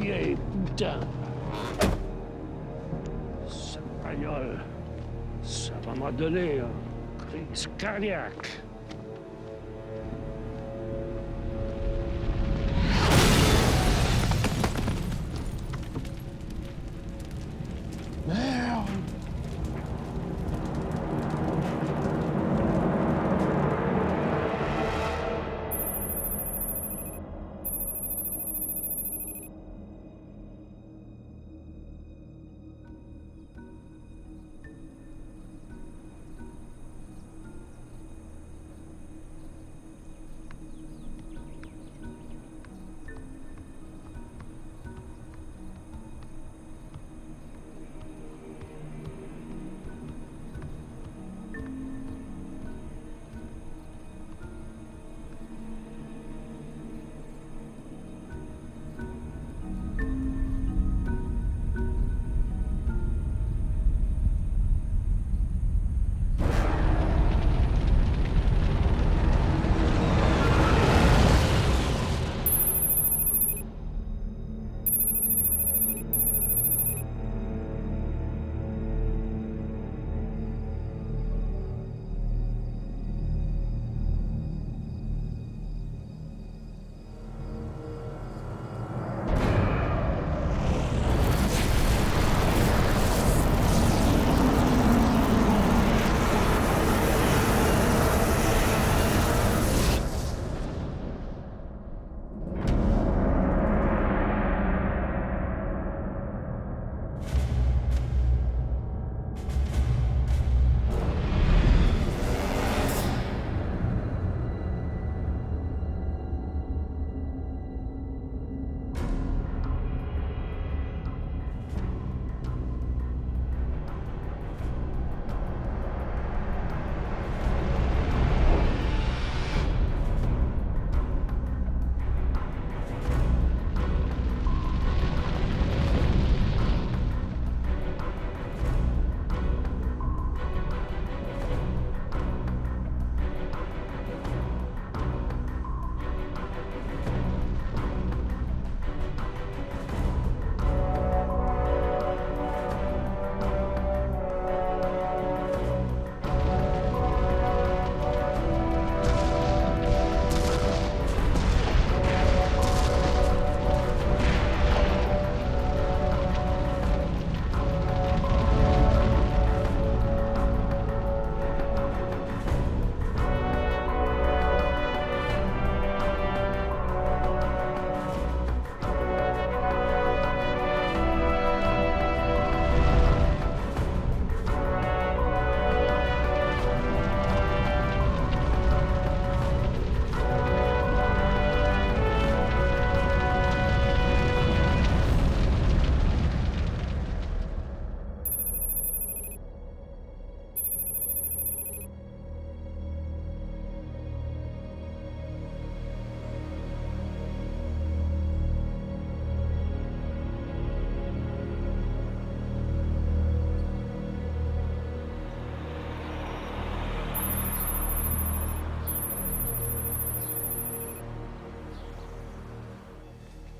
vieille putain. Cette bagnole, ça va me donner une crise cardiaque. Merde!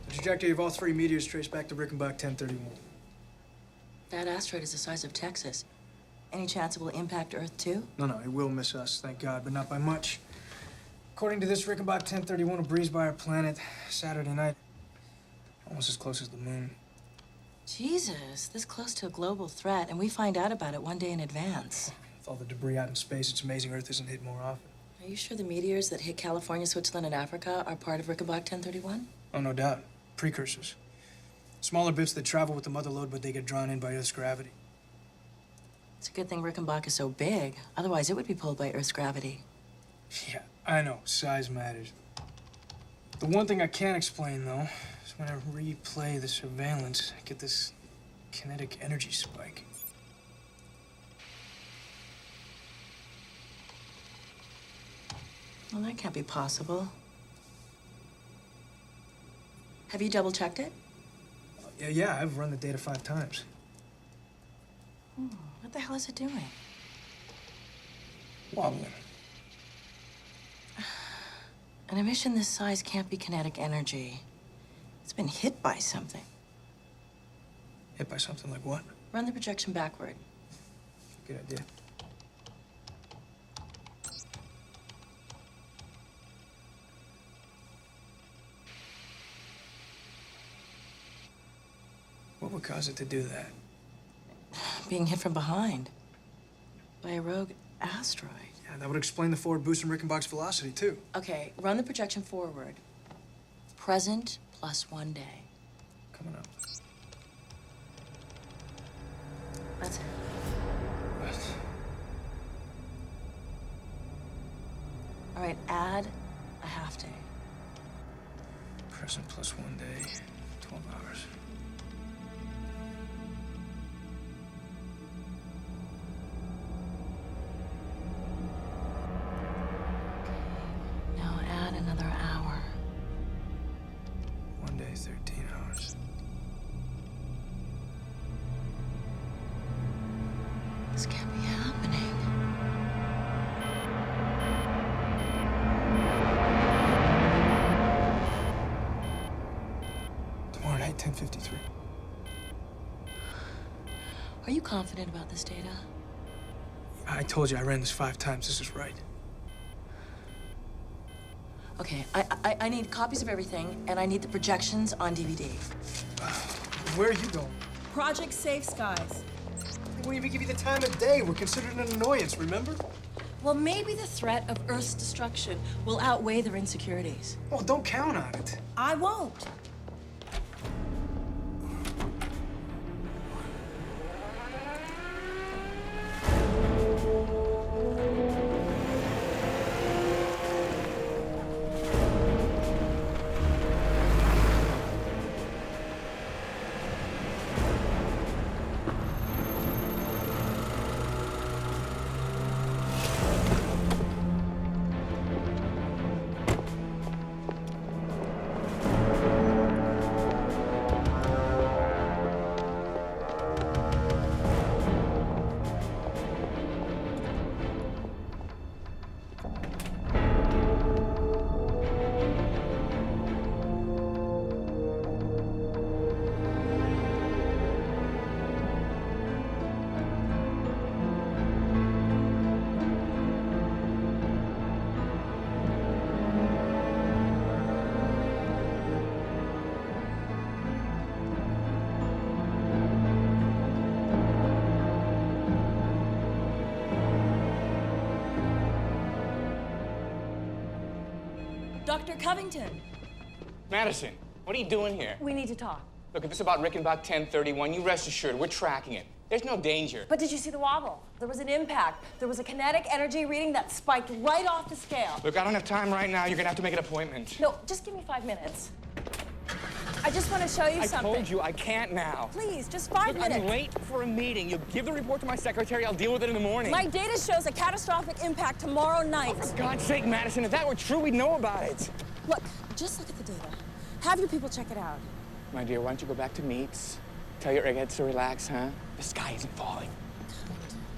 The trajectory of all three meteors traced back to Rickenbach 1031. That asteroid is the size of Texas. Any chance it will impact Earth, too? No, it will miss us, thank God, but not by much. According to this, Rickenbach 1031 will breeze by our planet Saturday night. Almost as close as the moon. Jesus, this close to a global threat, and we find out about it one day in advance. With all the debris out in space, it's amazing Earth isn't hit more often. Are you sure the meteors that hit California, Switzerland, and Africa are part of Rickenbach 1031? Oh, no doubt. Precursors. Smaller bits that travel with the mother lode, but they get drawn in by Earth's gravity. It's a good thing Rickenbach is so big. Otherwise, it would be pulled by Earth's gravity. Yeah, I know. Size matters. The one thing I can't explain, though, is when I replay the surveillance, I get this kinetic energy spike. Well, that can't be possible. Have you double-checked it? Yeah, I've run the data 5 times. What the hell is it doing? Wobbling. An emission this size can't be kinetic energy. It's been hit by something. Hit by something like what? Run the projection backward. Good idea. What would cause it to do that? Being hit from behind by a rogue asteroid. Yeah, that would explain the forward boost in Rickenbach's velocity, too. Okay, run the projection forward. Present plus 1 day. Coming up. That's it. What? All right, add a half day. Present plus 1 day, 12 hours. Now add another hour. 1 day, 13 hours. This can't be happening. Tomorrow night, 10:53. Are you confident about this data? I told you I ran this 5 times. This is right. Okay, I need copies of everything, and I need the projections on DVD. Where are you going? Project Safe Skies. They won't even give you the time of day. We're considered an annoyance, remember? Well, maybe the threat of Earth's destruction will outweigh their insecurities. Well, don't count on it. I won't. Dr. Covington. Madison, what are you doing here? We need to talk. Look, if it's about Rickenbach 1031, you rest assured, we're tracking it. There's no danger. But did you see the wobble? There was an impact. There was a kinetic energy reading that spiked right off the scale. Look, I don't have time right now. You're gonna have to make an appointment. No, just give me 5 minutes. I just want to show you something. I told you I can't now. Please, just 5 minutes. I'm late for a meeting. You give the report to my secretary. I'll deal with it in the morning. My data shows a catastrophic impact tomorrow night. Oh, for God's sake, Madison, if that were true, we'd know about it. Look, just look at the data. Have your people check it out. My dear, why don't you go back to meets? Tell your eggheads to relax, huh? The sky isn't falling.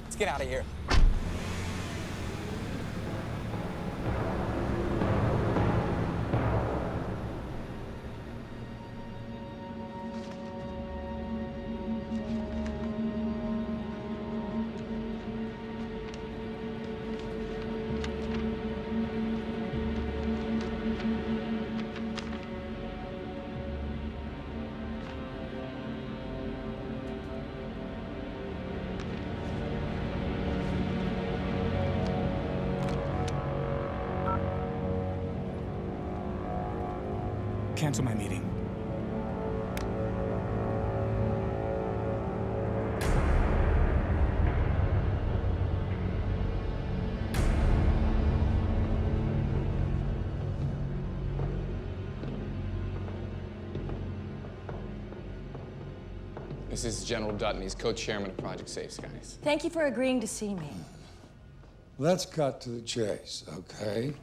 Let's get out of here. Cancel my meeting. This is General Dutton. He's co-chairman of Project Safe Skies. Thank you for agreeing to see me. Let's cut to the chase, okay?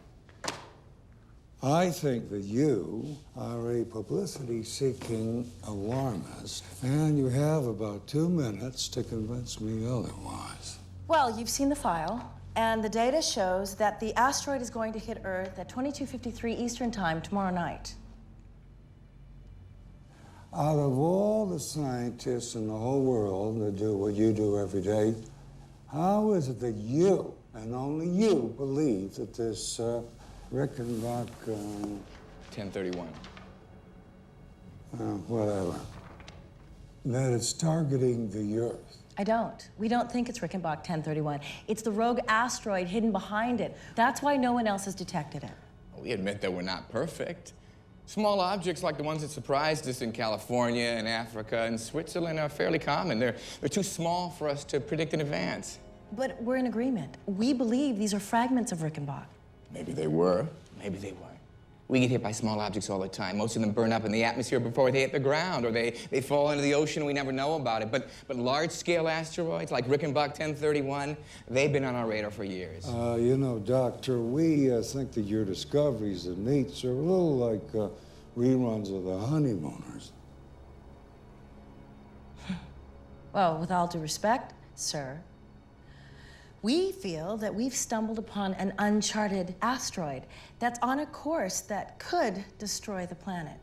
I think that you are a publicity-seeking alarmist, and you have about 2 minutes to convince me otherwise. Well, you've seen the file, and the data shows that the asteroid is going to hit Earth at 22:53 Eastern Time tomorrow night. out of all the scientists in the whole world that do what you do every day, how is it that you, and only you, believe that this Rickenbach... 1031. Whatever. That it's targeting the Earth? I don't. We don't think it's Rickenbach 1031. It's the rogue asteroid hidden behind it. That's why no one else has detected it. We admit that we're not perfect. Small objects like the ones that surprised us in California and Africa and Switzerland are fairly common. They're too small for us to predict in advance. But we're in agreement. We believe these are fragments of Rickenbach. Maybe they were, maybe they weren't. We get hit by small objects all the time. Most of them burn up in the atmosphere before they hit the ground, or they fall into the ocean and we never know about it. But large-scale asteroids like Rickenbach 1031, they've been on our radar for years. You know, Doctor, we think that your discoveries of NEATs are a little like reruns of The Honeymooners. Well, with all due respect, sir, we feel that we've stumbled upon an uncharted asteroid that's on a course that could destroy the planet.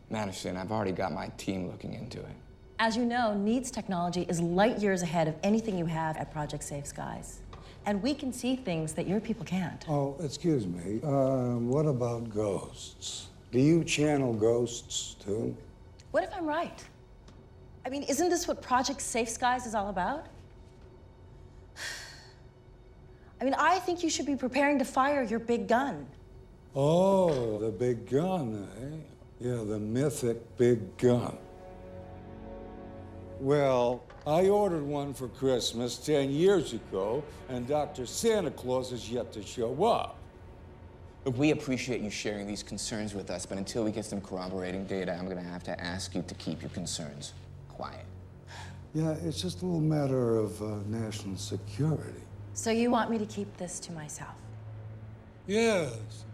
Madison, I've already got my team looking into it. As you know, NEAT's technology is light years ahead of anything you have at Project Safe Skies. And we can see things that your people can't. Oh, excuse me. What about ghosts? Do you channel ghosts, too? What if I'm right? I mean, isn't this what Project Safe Skies is all about? I mean, I think you should be preparing to fire your big gun. Oh, the big gun, eh? Yeah, the mythic big gun. Well, I ordered one for Christmas 10 years ago, and Dr. Santa Claus is yet to show up. Look, we appreciate you sharing these concerns with us, but until we get some corroborating data, I'm gonna have to ask you to keep your concerns quiet. Yeah, it's just a little matter of national security. So you want me to keep this to myself? Yes.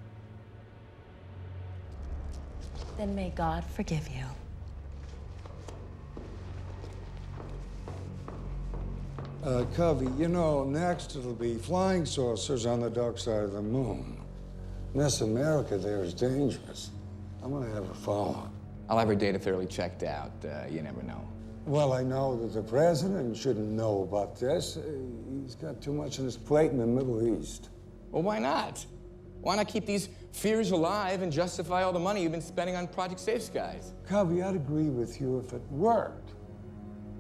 Then may God forgive you. Covey, you know, next it'll be flying saucers on the dark side of the moon. This America there is dangerous. I'm gonna have a follow-up. I'll have her data thoroughly checked out. You never know. Well, I know that the president shouldn't know about this. He's got too much on his plate in the Middle East. Well, why not? Why not keep these fears alive and justify all the money you've been spending on Project Safe Skies? Covey, I'd agree with you if it worked.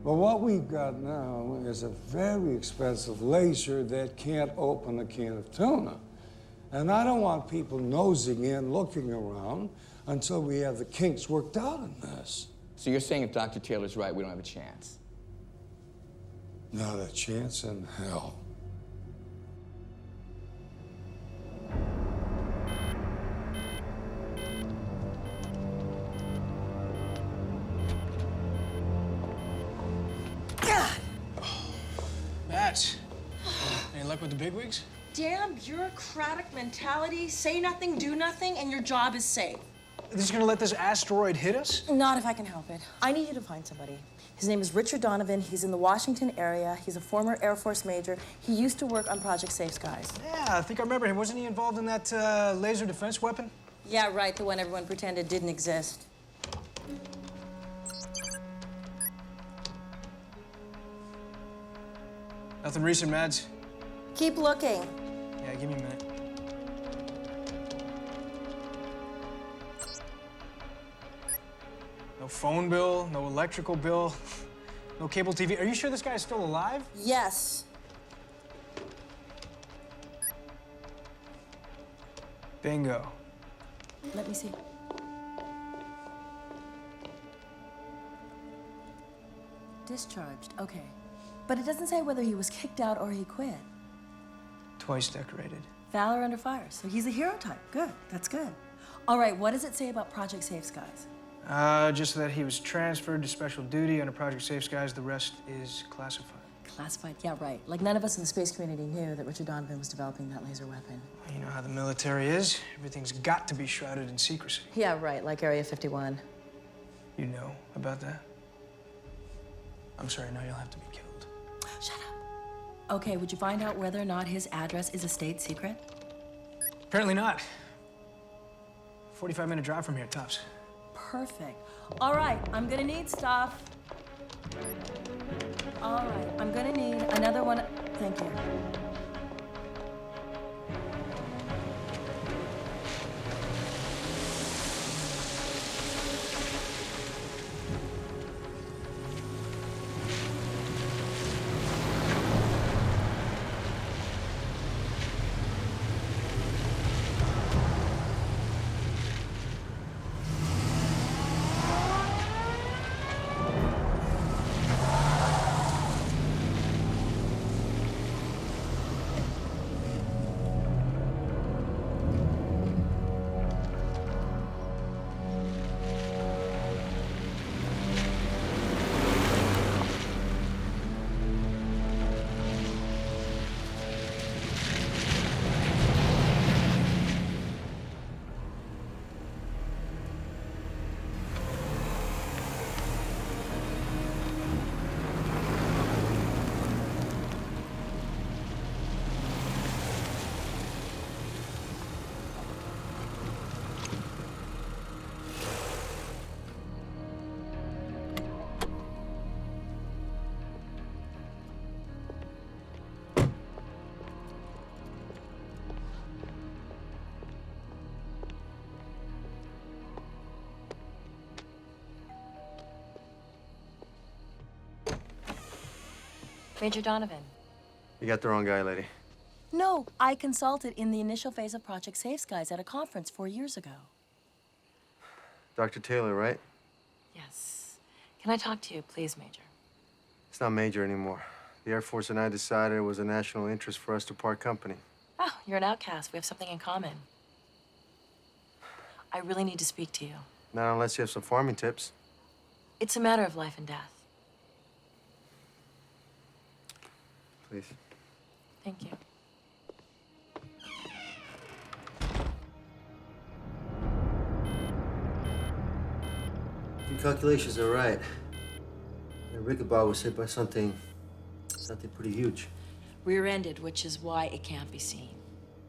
But what we've got now is a very expensive laser that can't open a can of tuna. And I don't want people nosing in, looking around, until we have the kinks worked out in this. So you're saying if Dr. Taylor's right, we don't have a chance? Not a chance in hell. Matt, any luck with the bigwigs? Damn bureaucratic mentality. Say nothing, do nothing, and your job is safe. This is gonna let this asteroid hit us? Not if I can help it. I need you to find somebody. His name is Richard Donovan. He's in the Washington area. He's a former Air Force major. He used to work on Project Safe Skies. Yeah, I think I remember him. Wasn't he involved in that laser defense weapon? Yeah, right, the one everyone pretended didn't exist. Nothing recent, Mads? Keep looking. Yeah, give me a minute. No phone bill, no electrical bill, no cable TV. Are you sure this guy's still alive? Yes. Bingo. Let me see. Discharged, okay. But it doesn't say whether he was kicked out or he quit. Twice decorated. Valor under fire, so he's a hero type. Good, that's good. All right, what does it say about Project Safe Skies? Just that he was transferred to special duty under Project Safe Skies. The rest is classified. Classified, yeah, right. Like none of us in the space community knew that Richard Donovan was developing that laser weapon. You know how the military is. Everything's got to be shrouded in secrecy. Yeah, right, like Area 51. You know about that? I'm sorry, now you'll have to be killed. Shut up. Okay, would you find out whether or not his address is a state secret? Apparently not. 45-minute drive from here, tops. perfect. All right, I'm gonna need stuff. All right, I'm gonna need another one. Thank you. Major Donovan. You got the wrong guy, lady. No, I consulted in the initial phase of Project Safe Skies at a conference 4 years ago. Dr. Taylor, right? Yes. Can I talk to you, please, Major? It's not Major anymore. The Air Force and I decided it was a national interest for us to part company. Oh, you're an outcast. We have something in common. I really need to speak to you. Not unless you have some farming tips. It's a matter of life and death. Please. Thank you. Your calculations are right. Rickabar was hit by something pretty huge. Rear-ended, which is why it can't be seen.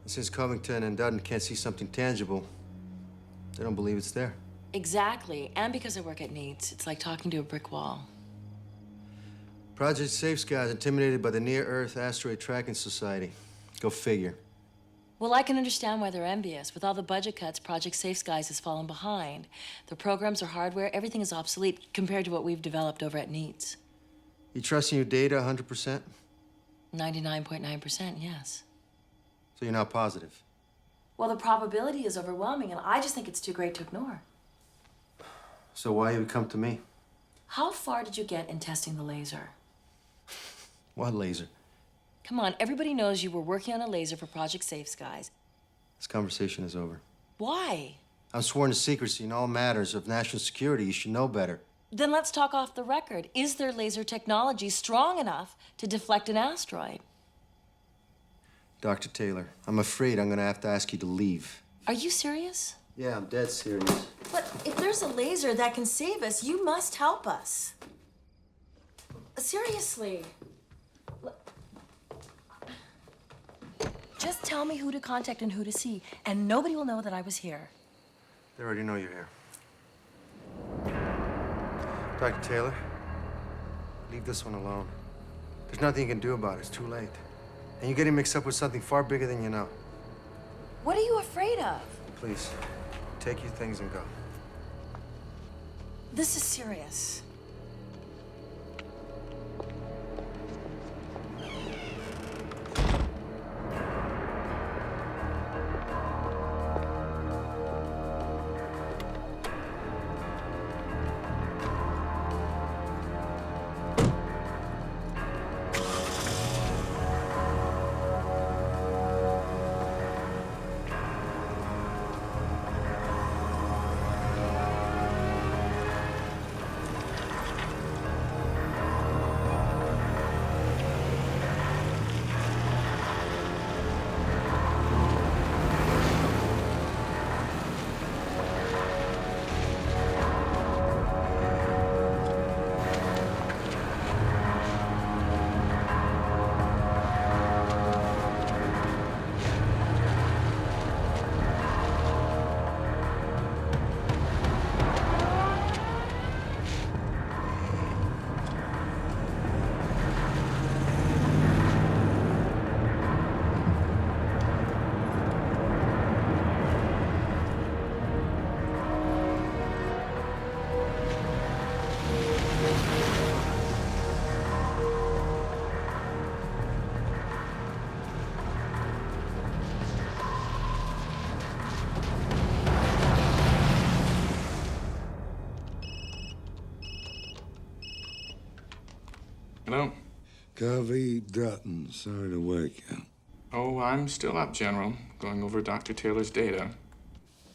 And since Covington and Dutton can't see something tangible, they don't believe it's there. Exactly. And because I work at NEATS, it's like talking to a brick wall. Project Safe Skies intimidated by the Near-Earth Asteroid Tracking Society. Go figure. Well, I can understand why they're envious. With all the budget cuts, Project Safe Skies has fallen behind. The programs or hardware, everything is obsolete compared to what we've developed over at NEATS. You trusting your data 100%? 99.9%, yes. So you're not positive? Well, the probability is overwhelming, and I just think it's too great to ignore. So why you come to me? How far did you get in testing the laser? What laser? Come on, everybody knows you were working on a laser for Project Safe Skies. This conversation is over. Why? I'm sworn to secrecy in all matters of national security. You should know better. Then let's talk off the record. Is their laser technology strong enough to deflect an asteroid? Dr. Taylor, I'm afraid I'm gonna have to ask you to leave. Are you serious? Yeah, I'm dead serious. But if there's a laser that can save us, you must help us. Seriously. Just tell me who to contact and who to see, and nobody will know that I was here. They already know you're here. Dr. Taylor, leave this one alone. There's nothing you can do about it. It's too late. And you're getting mixed up with something far bigger than you know. What are you afraid of? Please, take your things and go. This is serious. Hello? Covey Dutton, sorry to wake you. Oh, I'm still up, General. Going over Dr. Taylor's data.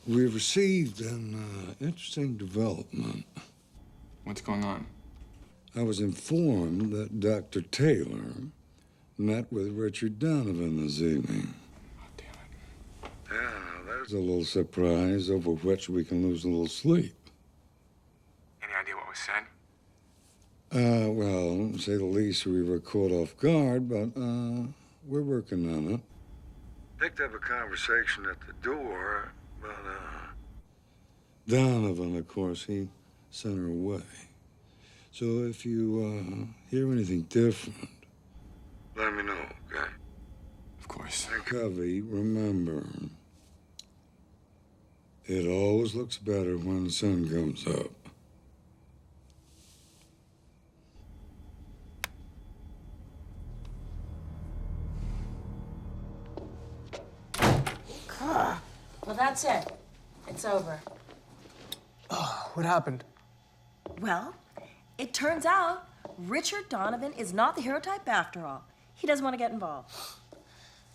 We've received an interesting development. What's going on? I was informed that Dr. Taylor met with Richard Donovan this evening. Oh, damn it. Yeah, there's a little surprise over which we can lose a little sleep. Any idea what was said? Well, to say the least, we were caught off guard, but we're working on it. Picked up a conversation at the door, but Donovan, of course, he sent her away. So if you hear anything different, let me know, okay? Of course. And Covey, remember, it always looks better when the sun comes up. Well, that's it. It's over. What happened? Well, it turns out Richard Donovan is not the hero type after all. He doesn't want to get involved.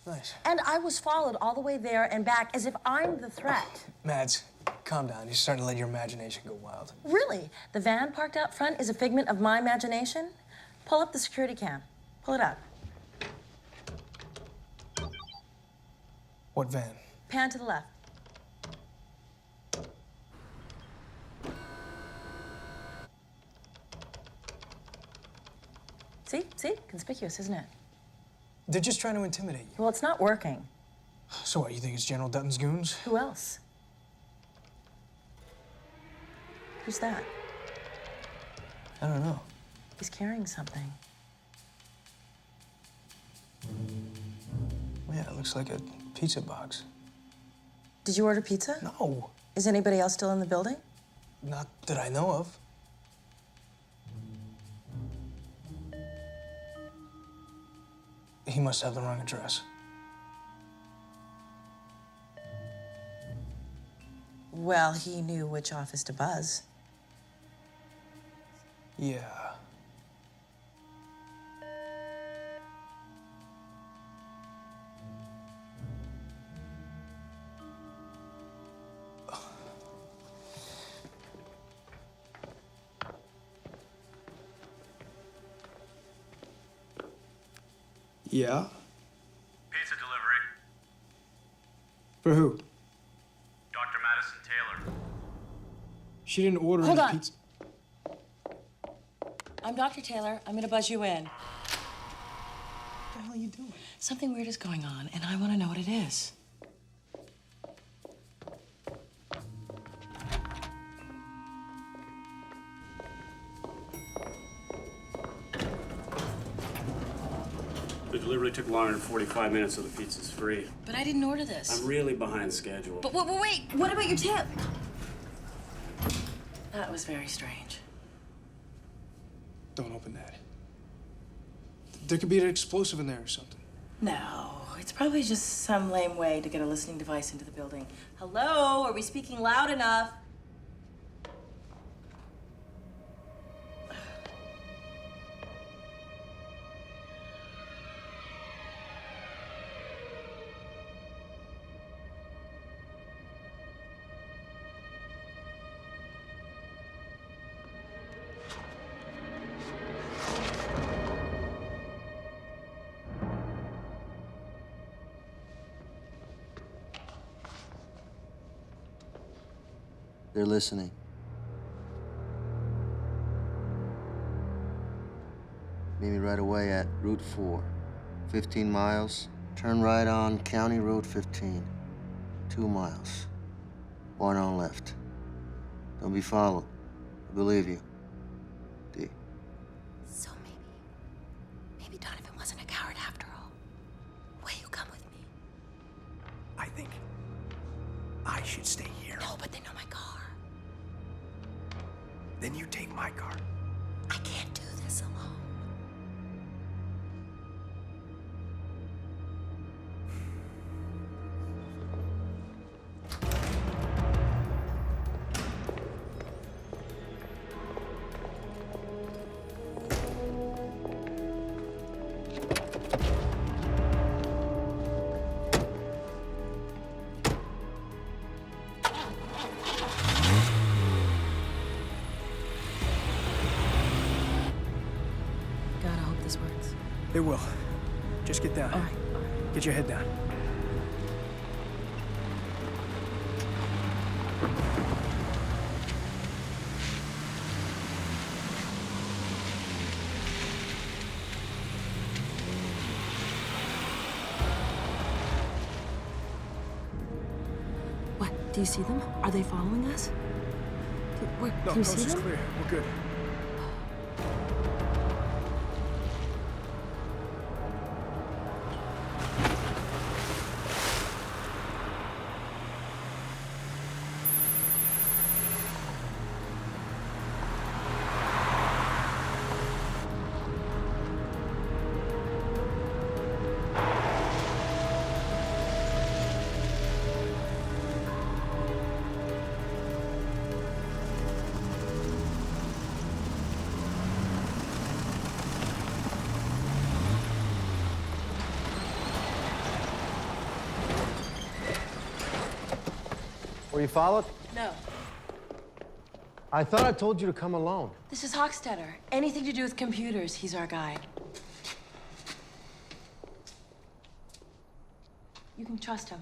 Nice. And I was followed all the way there and back as if I'm the threat. Mads, calm down. You're starting to let your imagination go wild. Really? The van parked out front is a figment of my imagination? Pull up the security cam. Pull it up. What van? Pan to the left. See? Conspicuous, isn't it? They're just trying to intimidate you. Well, it's not working. So what, you think it's General Dutton's goons? Who else? Who's that? I don't know. He's carrying something. Yeah, it looks like a pizza box. Did you order pizza? No, Is anybody else still in the building? not that I know of. He must have the wrong address. Well, he knew which office to buzz. Yeah. Yeah? Pizza delivery. For who? Dr. Madison Taylor. She didn't order Hold any on. pizza. I'm Dr. Taylor. I'm gonna buzz you in. What the hell are you doing? Something weird is going on, and I want to know what it is. The delivery took longer than 45 minutes, so the pizza's free. But I didn't order this. I'm really behind schedule. But wait, what about your tip? That was very strange. Don't open that. There could be an explosive in there or something. No, it's probably just some lame way to get a listening device into the building. Hello, are we speaking loud enough? They're listening. Meet me right away at Route 4. 15 miles. Turn right on County Road 15. 2 miles. One on left. Don't be followed. I believe you. D. So maybe Donovan wasn't a coward after all. Will you come with me? I think I should stay here. No, but they know my car. Then you take my car. I can't do this alone. They will. Just get down. All right. Get your head down. What? Do you see them? Are they following us? Where? No, Can you coast see is them? clear. We're good. Were you followed? No. I thought I told you to come alone. This is Hochstetter. Anything to do with computers, he's our guy. You can trust him.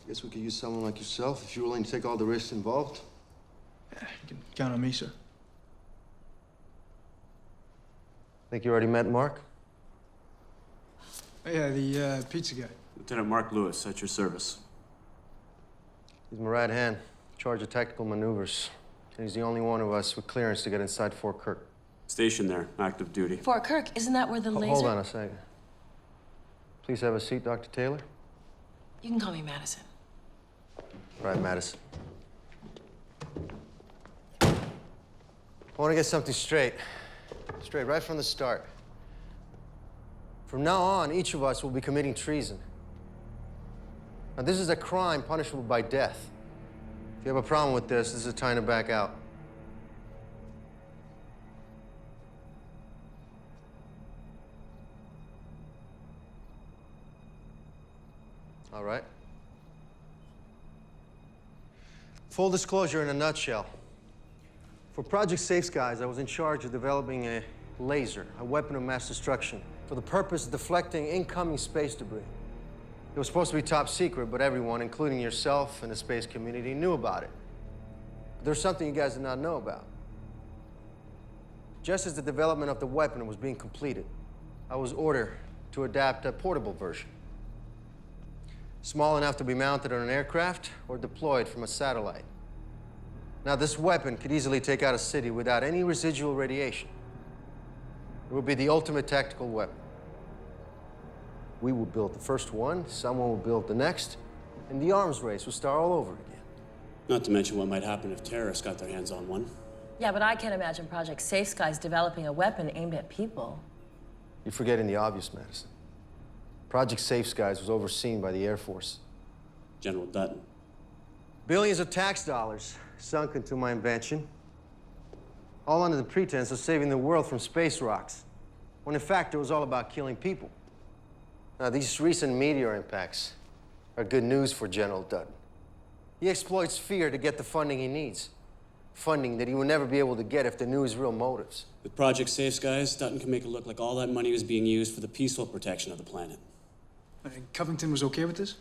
I guess we could use someone like yourself if you're willing to take all the risks involved. Yeah, you can count on me, sir. Think you already met Mark? Oh, yeah, the pizza guy. Lieutenant Mark Lewis, at your service. He's my right hand, in charge of tactical maneuvers. And he's the only one of us with clearance to get inside Fort Kirk. Stationed there, active duty. Fort Kirk, isn't that where the laser... Hold on a second. Please have a seat, Dr. Taylor. You can call me Madison. Right, Madison. I want to get something straight. Straight, right from the start. From now on, each of us will be committing treason. Now, this is a crime punishable by death. If you have a problem with this is the time to back out. All right. Full disclosure in a nutshell. For Project Safe Skies, I was in charge of developing a laser, a weapon of mass destruction, for the purpose of deflecting incoming space debris. It was supposed to be top secret, but everyone, including yourself and the space community, knew about it. But there's something you guys did not know about. Just as the development of the weapon was being completed, I was ordered to adapt a portable version. Small enough to be mounted on an aircraft or deployed from a satellite. Now, this weapon could easily take out a city without any residual radiation. It would be the ultimate tactical weapon. We will build the first one, someone will build the next, and the arms race will start all over again. Not to mention what might happen if terrorists got their hands on one. Yeah, but I can't imagine Project Safe Skies developing a weapon aimed at people. You're forgetting the obvious, Madison. Project Safe Skies was overseen by the Air Force. General Dutton. Billions of tax dollars sunk into my invention, all under the pretense of saving the world from space rocks, when in fact it was all about killing people. Now, these recent meteor impacts are good news for General Dutton. He exploits fear to get the funding he needs. Funding that he will never be able to get if they knew his real motives. With Project Safe Skies, Dutton can make it look like all that money was being used for the peaceful protection of the planet. Covington was okay with this?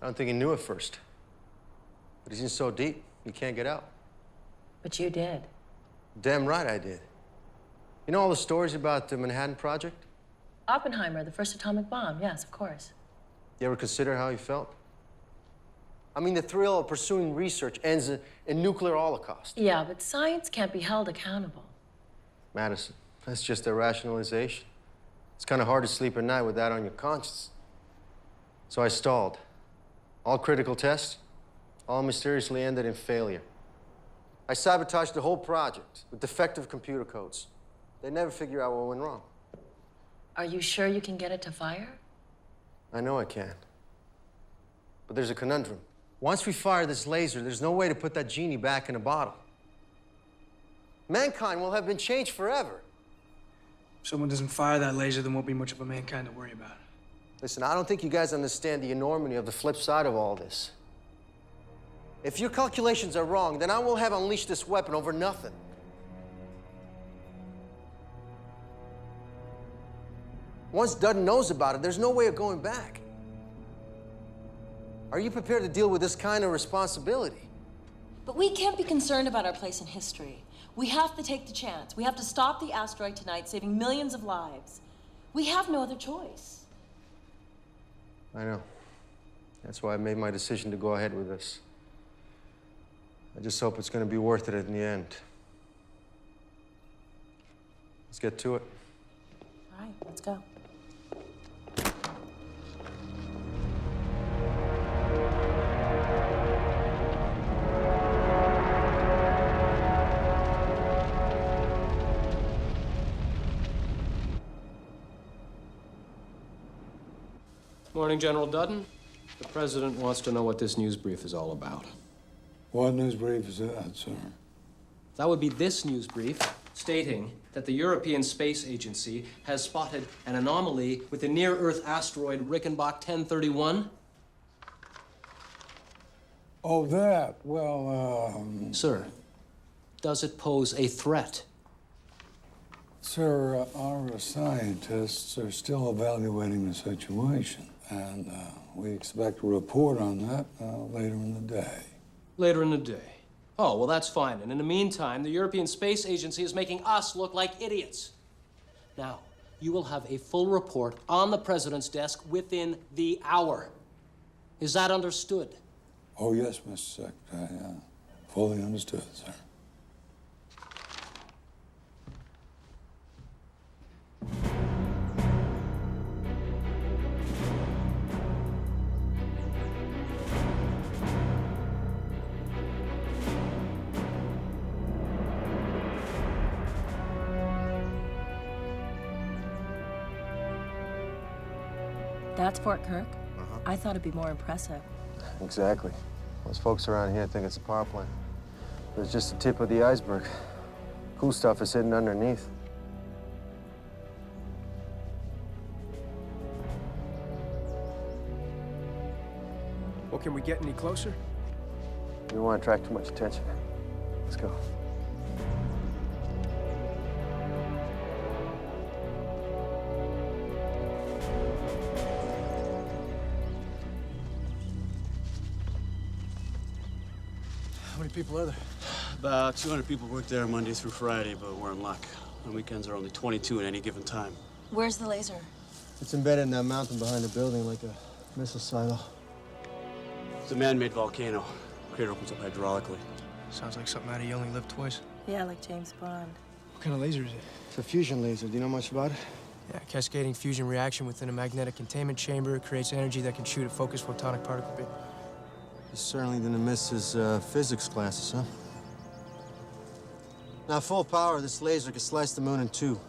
I don't think he knew at first. But he's in so deep, he can't get out. But you did. Damn right I did. You know all the stories about the Manhattan Project? Oppenheimer, the first atomic bomb. Yes, of course. You ever consider how he felt? I mean, the thrill of pursuing research ends in nuclear holocaust. Yeah, but science can't be held accountable. Madison, that's just a rationalization. It's kind of hard to sleep at night with that on your conscience. So I stalled. All critical tests, all mysteriously ended in failure. I sabotaged the whole project with defective computer codes. They never figure out what went wrong. Are you sure you can get it to fire? I know I can. But there's a conundrum. Once we fire this laser, there's no way to put that genie back in a bottle. Mankind will have been changed forever. If someone doesn't fire that laser, there won't be much of a mankind to worry about. Listen, I don't think you guys understand the enormity of the flip side of all this. If your calculations are wrong, then I will have unleashed this weapon over nothing. Once Dutton knows about it, there's no way of going back. Are you prepared to deal with this kind of responsibility? But we can't be concerned about our place in history. We have to take the chance. We have to stop the asteroid tonight, saving millions of lives. We have no other choice. I know. That's why I made my decision to go ahead with this. I just hope it's going to be worth it in the end. Let's get to it. All right, let's go. Morning, General Dutton. The President wants to know what this news brief is all about. What news brief is that, sir? That would be this news brief stating that the European Space Agency has spotted an anomaly with the near-Earth asteroid Rickenbach 1031. Oh, that. Well, Sir, does it pose a threat? Sir, our scientists are still evaluating the situation, and we expect a report on that later in the day. Later in the day. Oh, well, that's fine. And in the meantime, the European Space Agency is making us look like idiots. Now, you will have a full report on the President's desk within the hour. Is that understood? Oh, yes, Mr. Secretary. Fully understood, sir. That's Fort Kirk? I thought it'd be more impressive. Exactly. Most folks around here think it's a power plant. But it's just the tip of the iceberg. Cool stuff is hidden underneath. Well, can we get any closer? We don't want to attract too much attention. Let's go. How many people are there? About 200 people work there Monday through Friday, but we're in luck. On weekends are only 22 at any given time. Where's the laser? It's embedded in that mountain behind the building like a missile silo. It's a man-made volcano. Crater opens up hydraulically. Sounds like something out of You Only Live Twice. Yeah, like James Bond. What kind of laser is it? It's a fusion laser. Do you know much about it? Yeah, cascading fusion reaction within a magnetic containment chamber. It creates energy that can shoot a focused photonic particle beam. He certainly didn't miss his physics classes, huh? Now, full power, this laser can slice the moon in two.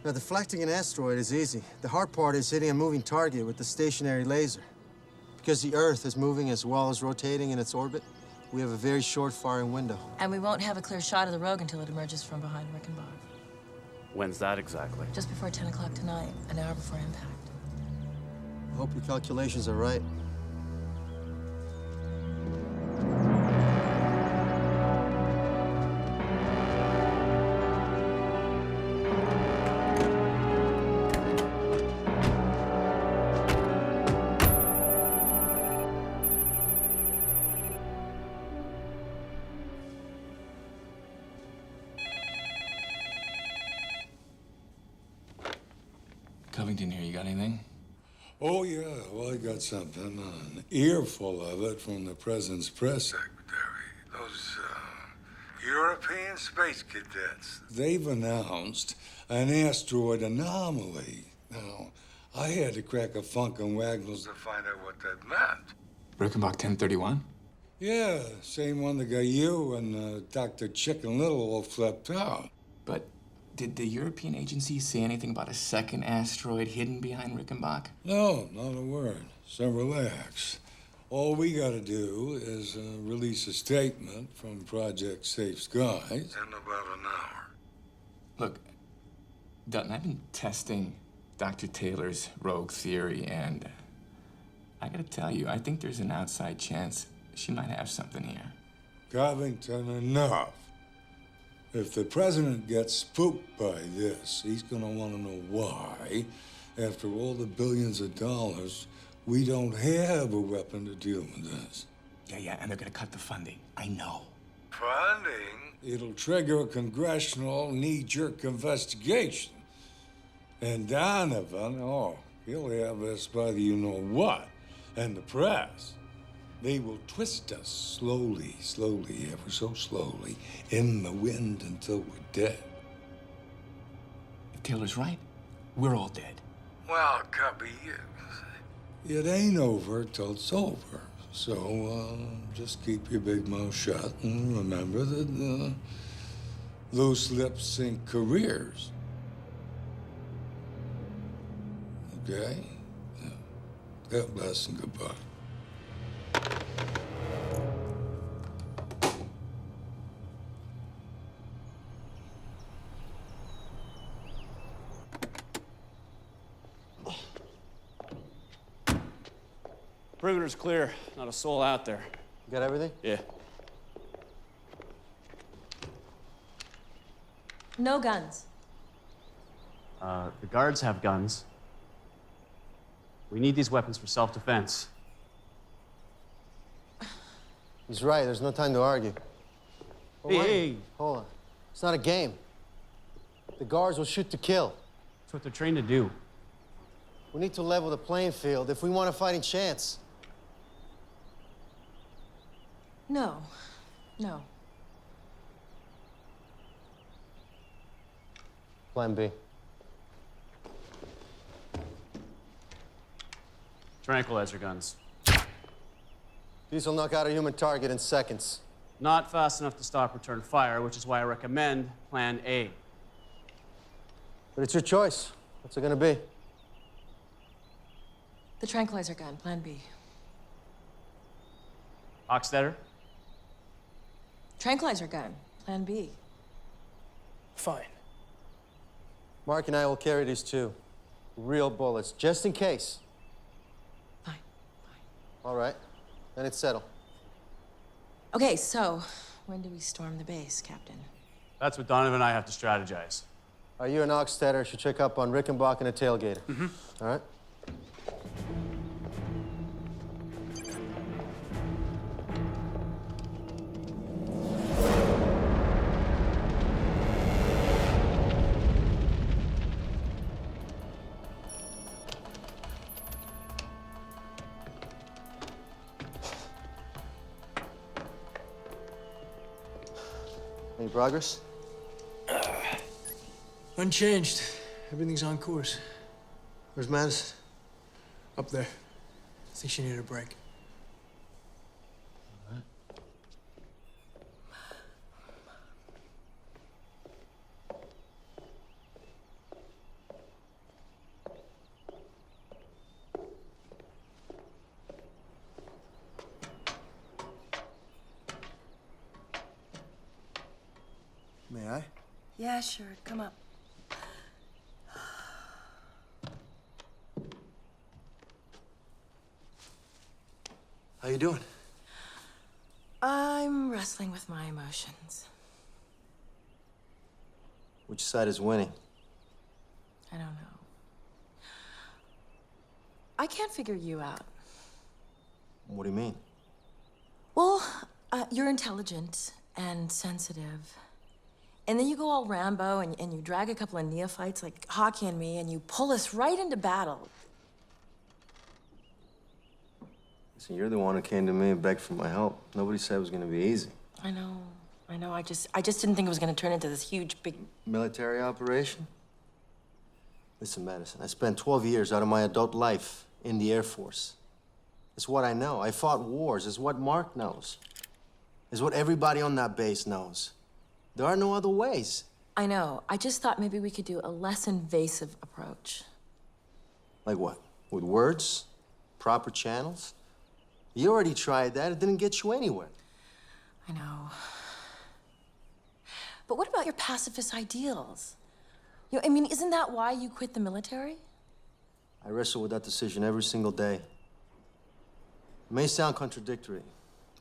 Now, deflecting an asteroid is easy. The hard part is hitting a moving target with the stationary laser. Because the Earth is moving as well as rotating in its orbit, we have a very short firing window. And we won't have a clear shot of the rogue until it emerges from behind Rickenbach. When's that exactly? Just before 10 o'clock tonight, an hour before impact. I hope your calculations are right. Covington here, you got anything? Oh, yeah. Well, I got something. An earful of it from the President's press secretary. Those European space cadets. They've announced an asteroid anomaly. Now, I had to crack a funk on Wagnalls to find out what that meant. Rickenbach 1031? Yeah, same one that got you and Dr. Chicken Little all flipped out. But did the European agency say anything about a second asteroid hidden behind Rickenbach? No, not a word. So relax. All we gotta do is release a statement from Project Safe Skies in about an hour. Look, Dutton, I've been testing Dr. Taylor's rogue theory, and I gotta tell you, I think there's an outside chance she might have something here. Covington, enough. If the president gets spooked by this, he's gonna want to know why, after all the billions of dollars, we don't have a weapon to deal with this. Yeah, and they're gonna cut the funding. I know. Funding? It'll trigger a congressional knee-jerk investigation. And Donovan, oh, he'll have us by the you-know-what. And the press, they will twist us slowly, ever so slowly, in the wind until we're dead. If Taylor's right, we're all dead. Well, copy you. It ain't over till it's over. So, just keep your big mouth shut and remember that loose lips sink careers. Okay? Yeah. God bless and goodbye. Perimeter's clear. Not a soul out there. You got everything? Yeah. No guns. The guards have guns. We need these weapons for self-defense. He's right. There's no time to argue. Hey. Hold on. It's not a game. The guards will shoot to kill. That's what they're trained to do. We need to level the playing field if we want a fighting chance. No. No. Plan B. Tranquilizer guns. These will knock out a human target in seconds. Not fast enough to stop return fire, which is why I recommend Plan A. But it's your choice. What's it gonna be? The tranquilizer gun, Plan B. Hochstetter? Tranquilizer gun, Plan B. Fine. Mark and I will carry these too. Real bullets, just in case. Fine. All right. Then it's settled. Okay, so when do we storm the base, Captain? That's what Donovan and I have to strategize. You and Oxtetter should check up on Rickenbach and the tailgater. All right? Any progress? Unchanged. Everything's on course. Where's Madison? Up there. I think she needed a break. May I? Yeah, sure. Come up. How you doing? I'm wrestling with my emotions. Which side is winning? I don't know. I can't figure you out. What do you mean? Well, you're intelligent and sensitive. And then you go all Rambo and you drag a couple of neophytes like Hockey and me and you pull us right into battle. Listen, you're the one who came to me and begged for my help. Nobody said it was gonna be easy. I know. I just didn't think it was gonna turn into this huge, big... Military operation? Listen, Madison, I spent 12 years out of my adult life in the Air Force. It's what I know. I fought wars. It's what Mark knows. It's what everybody on that base knows. There are no other ways. I know. I just thought maybe we could do a less invasive approach. Like what? With words? Proper channels? You already tried that. It didn't get you anywhere. I know. But what about your pacifist ideals? You know, I mean, isn't that why you quit the military? I wrestle with that decision every single day. It may sound contradictory,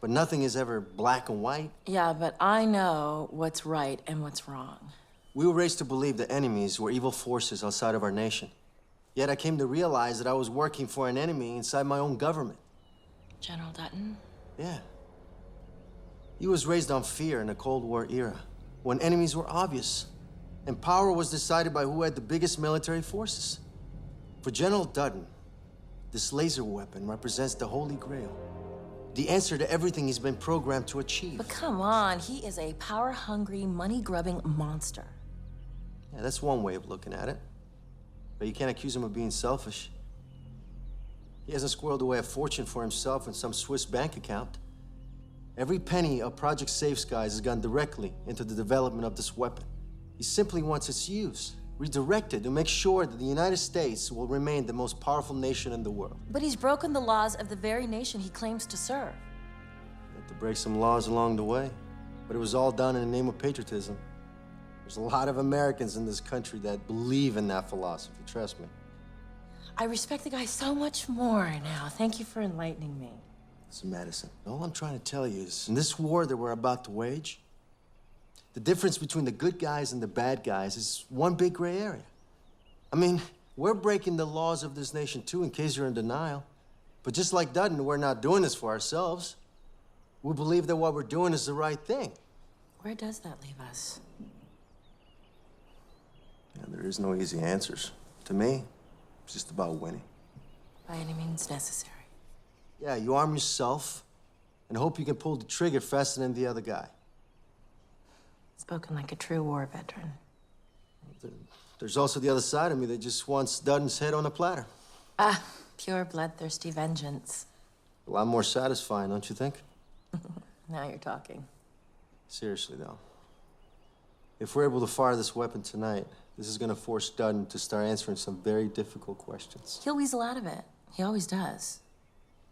But nothing is ever black and white. Yeah, but I know what's right and what's wrong. We were raised to believe that enemies were evil forces outside of our nation. Yet I came to realize that I was working for an enemy inside my own government. General Dutton? Yeah. He was raised on fear in the Cold War era, when enemies were obvious, and power was decided by who had the biggest military forces. For General Dutton, this laser weapon represents the Holy Grail, the answer to everything he's been programmed to achieve. But come on, he is a power-hungry, money-grubbing monster. Yeah, that's one way of looking at it. But you can't accuse him of being selfish. He hasn't squirreled away a fortune for himself in some Swiss bank account. Every penny of Project Safe Skies has gone directly into the development of this weapon. He simply wants its use redirected to make sure that the United States will remain the most powerful nation in the world. But he's broken the laws of the very nation he claims to serve. He had to break some laws along the way, but it was all done in the name of patriotism. There's a lot of Americans in this country that believe in that philosophy, trust me. I respect the guy so much more now. Thank you for enlightening me. Listen, Madison, all I'm trying to tell you is, in this war that we're about to wage, the difference between the good guys and the bad guys is one big gray area. I mean, we're breaking the laws of this nation too, in case you're in denial. But just like Dutton, we're not doing this for ourselves. We believe that what we're doing is the right thing. Where does that leave us? Yeah, there is no easy answers. To me, it's just about winning. By any means necessary. Yeah, you arm yourself and hope you can pull the trigger faster than the other guy. Spoken like a true war veteran. There's also the other side of me that just wants Dutton's head on a platter. Ah, pure bloodthirsty vengeance. A lot more satisfying, don't you think? Now you're talking. Seriously, though. If we're able to fire this weapon tonight, this is gonna force Dutton to start answering some very difficult questions. He'll weasel out of it. He always does.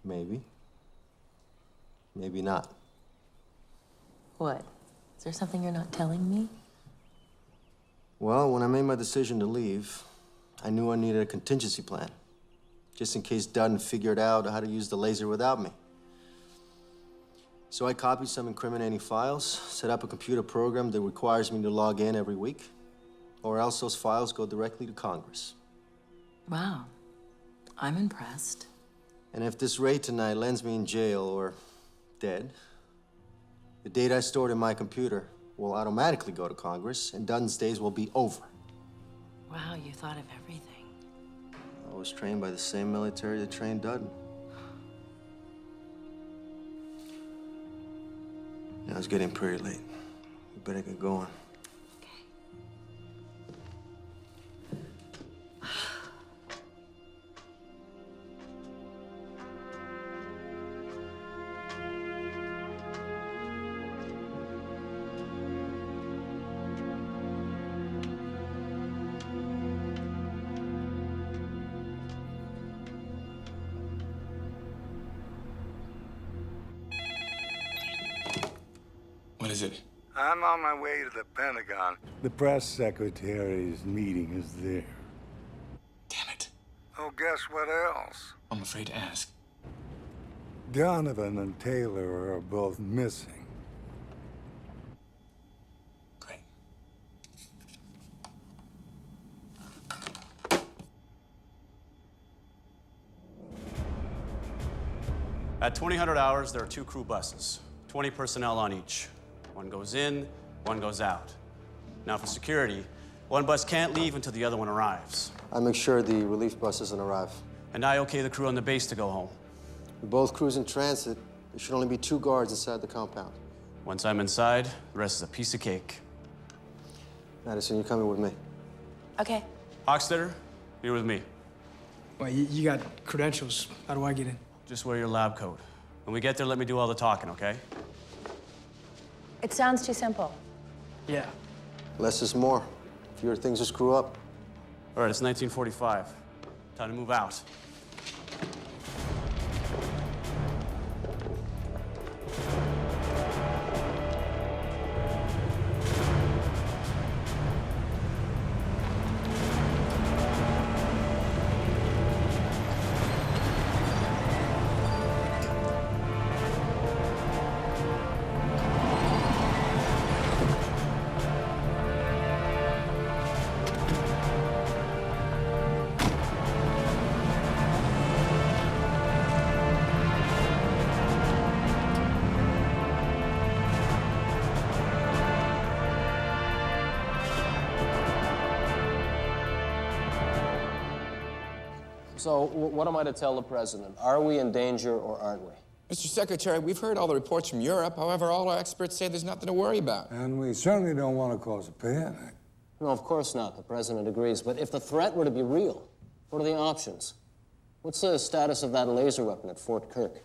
Maybe. Maybe not. What? Is there something you're not telling me? Well, when I made my decision to leave, I knew I needed a contingency plan, just in case Dutton figured out how to use the laser without me. So I copied some incriminating files, set up a computer program that requires me to log in every week, or else those files go directly to Congress. Wow. I'm impressed. And if this raid tonight lands me in jail or dead, the data I stored in my computer will automatically go to Congress, and Dutton's days will be over. Wow, you thought of everything. I was trained by the same military that trained Dutton. Now it's getting pretty late. We better get going. What is it? I'm on my way to the Pentagon. The press secretary's meeting is there. Damn it. Oh, guess what else? I'm afraid to ask. Donovan and Taylor are both missing. Great. At 2000 hours, there are 2 crew buses, 20 personnel on each. One goes in, one goes out. Now for security, one bus can't leave until the other one arrives. I make sure the relief bus doesn't arrive. And I okay the crew on the base to go home. With both crews in transit, there should only be 2 guards inside the compound. Once I'm inside, the rest is a piece of cake. Madison, you're coming with me. Okay. Hochstetter, you're with me. Well, you got credentials. How do I get in? Just wear your lab coat. When we get there, let me do all the talking, okay? It sounds too simple. Yeah. Less is more. Fewer things to screw up. All right, it's 1945. Time to move out. So, what am I to tell the president? Are we in danger or aren't we? Mr. Secretary, we've heard all the reports from Europe. However, all our experts say there's nothing to worry about. And we certainly don't want to cause a panic. No, of course not. The president agrees. But if the threat were to be real, what are the options? What's the status of that laser weapon at Fort Kirk?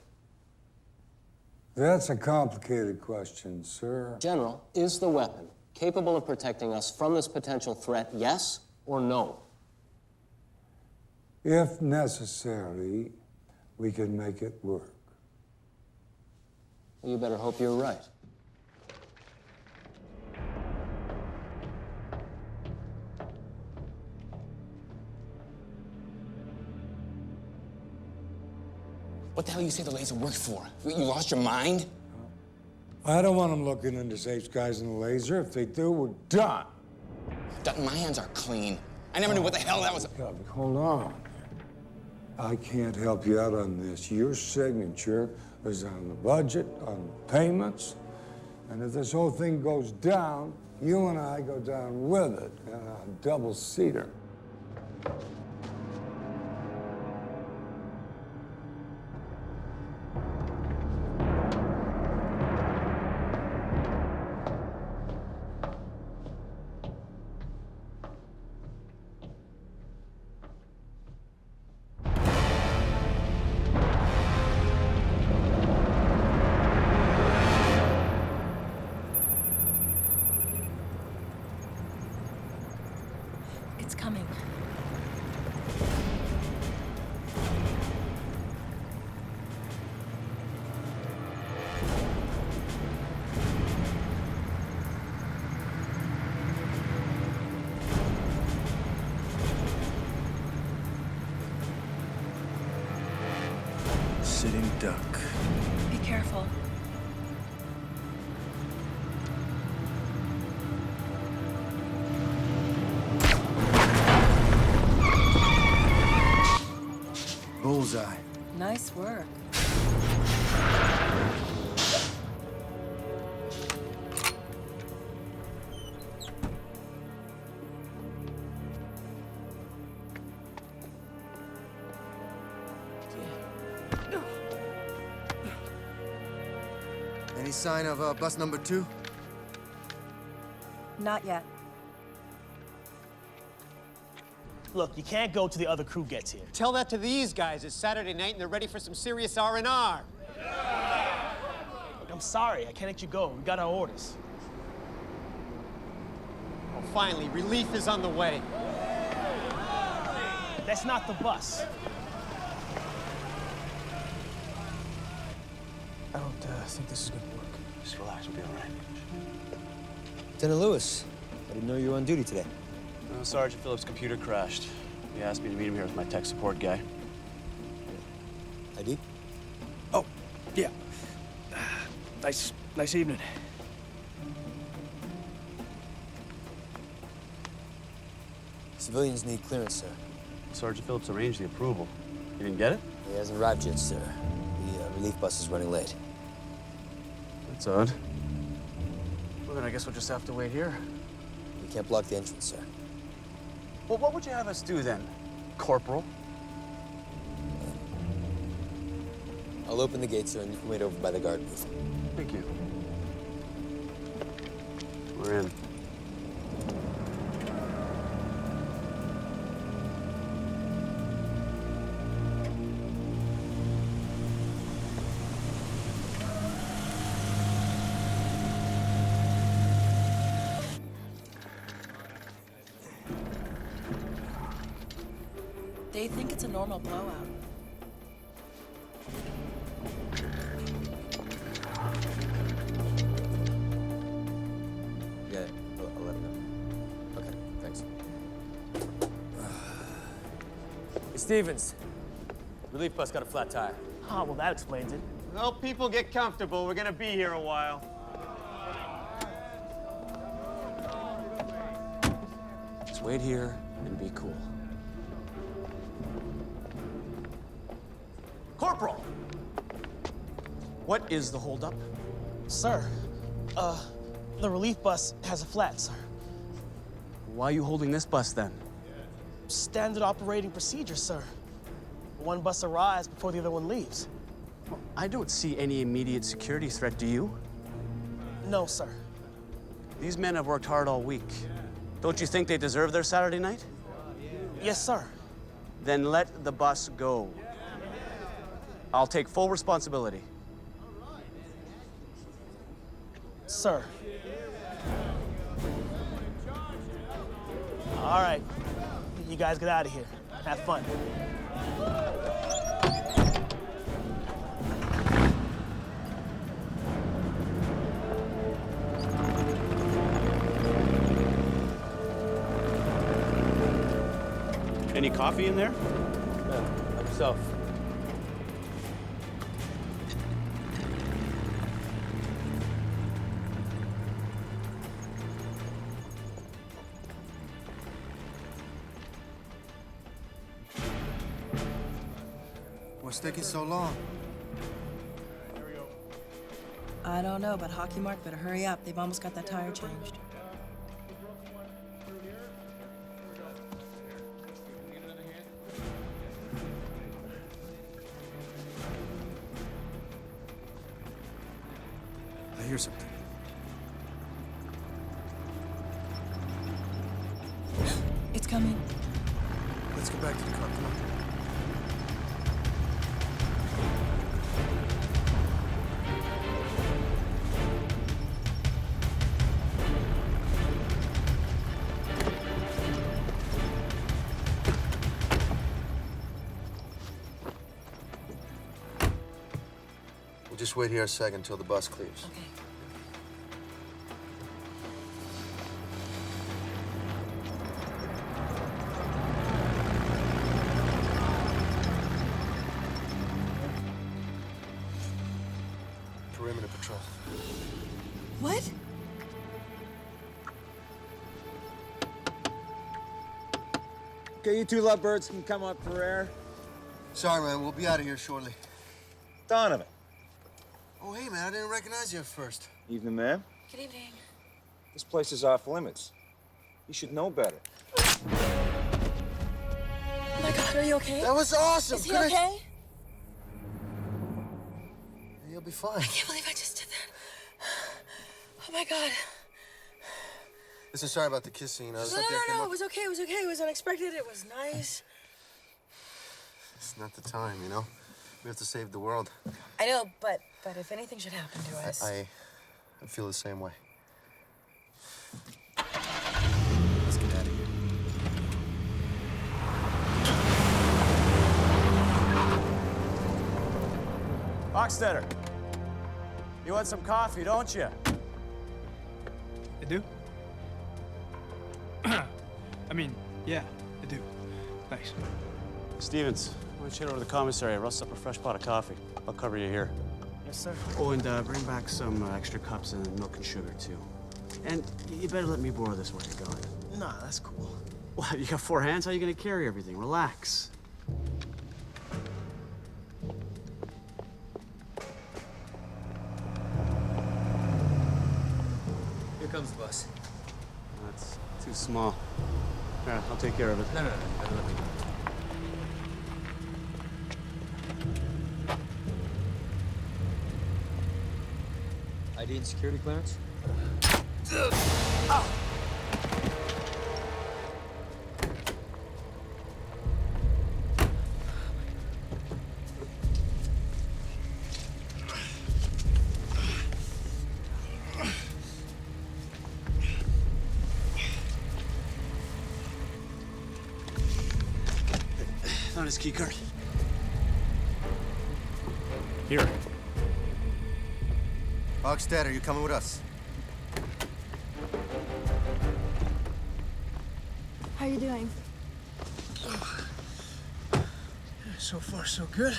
That's a complicated question, sir. General, is the weapon capable of protecting us from this potential threat, yes or no? If necessary, we can make it work. Well, you better hope you're right. What the hell you say the laser works for? You lost your mind? I don't want them looking into safe skies in the laser. If they do, we're done. Dutton, my hands are clean. I never knew what the hell that was. Hold on. I can't help you out on this. Your signature is on the budget, on the payments, and if this whole thing goes down, you and I go down with it in a double-seater. It's coming. Sitting duck. Be careful. Bullseye. Nice work. Any sign of bus number 2? Not yet. Look, you can't go till the other crew gets here. Tell that to these guys. It's Saturday night and they're ready for some serious R&R. Look, I'm sorry. I can't let you go. We got our orders. Oh, finally, relief is on the way. That's not the bus. I don't think this is gonna work. Just relax. We'll be all right. Lieutenant Lewis, I didn't know you were on duty today. No, Sergeant Phillips' computer crashed. He asked me to meet him here with my tech support guy. ID? Oh, yeah. Nice evening. Civilians need clearance, sir. Sergeant Phillips arranged the approval. You didn't get it? He hasn't arrived yet, sir. The relief bus is running late. That's odd. Well, then I guess we'll just have to wait here. We can't block the entrance, sir. Well, what would you have us do then, Corporal? I'll open the gate, sir, and you can wait over by the guard booth. Thank you. We're in. They think it's a normal blowout. Yeah, I'll let him know. Okay, thanks. Hey, Stevens. Relief bus got a flat tire. Ah, well, that explains it. Well, people get comfortable. We're gonna be here a while. Just wait here and be cool. Corporal! What is the holdup? Sir, the relief bus has a flat, sir. Why are you holding this bus then? Standard operating procedure, sir. One bus arrives before the other one leaves. Well, I don't see any immediate security threat, do you? No, sir. These men have worked hard all week. Don't you think they deserve their Saturday night? Yes, sir. Then let the bus go. I'll take full responsibility. Sir. All right. You guys get out of here. Have fun. Any coffee in there? Yeah, like yourself. What's taking so long? I don't know, but Hockey Mark better hurry up. They've almost got that tire changed. I hear something. It's coming. Let's get back to the car. Come on. We'll just wait here a second until the bus clears. Okay. Perimeter patrol. What? Okay, you two lovebirds can come up for air. Sorry, man. We'll be out of here shortly. Donovan. Oh, hey, man. I didn't recognize you at first. Evening, ma'am. Good evening. This place is off limits. You should know better. Oh my God, are you okay? That was awesome. Is he okay? You'll be fine. I can't believe I just did that. Oh my God. Listen, sorry about the kissing. No, it was okay. It was okay. It was unexpected. It was nice. It's not the time, you know? We have to save the world. I know, but if anything should happen to us. I feel the same way. Let's get out of here. Hochstetter, you want some coffee, don't you? I do? I mean, yeah, I do. Thanks. Stevens, why don't you head over to the commissary, rust up a fresh pot of coffee. I'll cover you here. Yes, sir. Oh, and bring back some extra cups and milk and sugar, too. And you better let me borrow this while you're gone. Nah, that's cool. What, you got 4 hands? How are you gonna carry everything? Relax. Here comes the bus. That's too small. All right, I'll take care of it. No. Better let me go. ID and security clearance? Oh. Found his key card. Here. Hochstetter, you coming with us? How are you doing? So far, so good.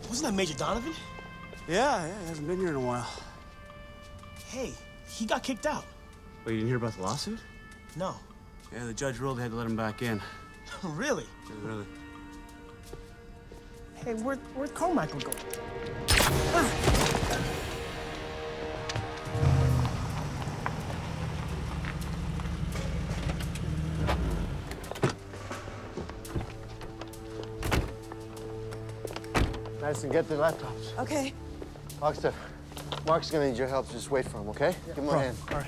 Wasn't that Major Donovan? Yeah, he hasn't been here in a while. Hey, he got kicked out. Wait, you didn't hear about the lawsuit? No. Yeah, the judge ruled they had to let him back in. Really? Yeah, really. Hey, where'd Carmichael go? Madison, get the laptops. Okay. Hoxton, Mark's gonna need your help. Just wait for him, okay? Yeah, Give him a hand. All right.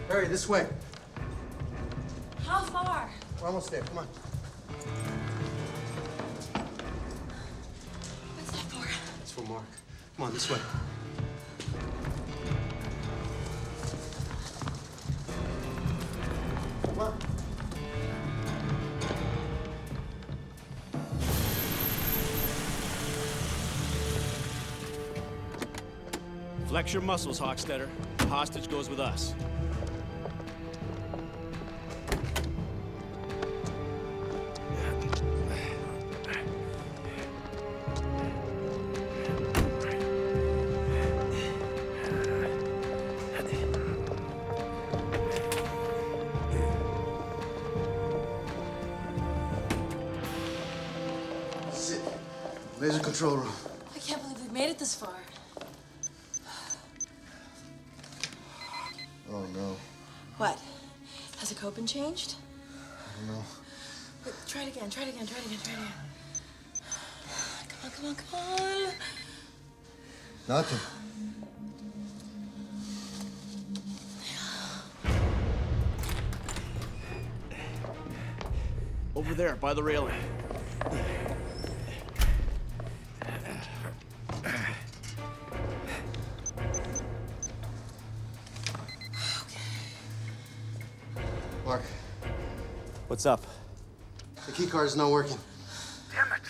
Hurry, this way. How far? We're almost there. Come on. What's that for? It's for Mark. Come on, this way. Come on. Flex your muscles, Hochstetter. The hostage goes with us. Sit. Laser control room. I can't believe we've made it this far. Oh, no. What? Has the code been changed? I don't know. Wait, try it again, try it again, try it again, try it again. Come on, come on, come on. Nothing. Over there, by the railing. Mark, What's up? the key card is not working. Damn it.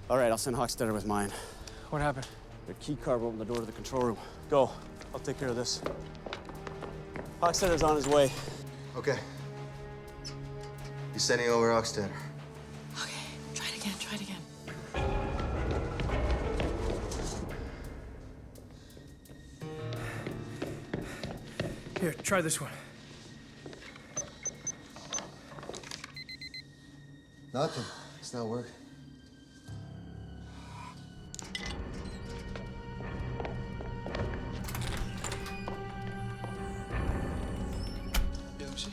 All right, I'll send Hochstetter with mine. What happened? Your key card will open the door to the control room. Go. I'll take care of this. Hochstetter's on his way. Okay. You're sending over Hochstetter. Okay, try it again, try it again. Here, try this one. Nothing. It's not working. Yeah, let me see.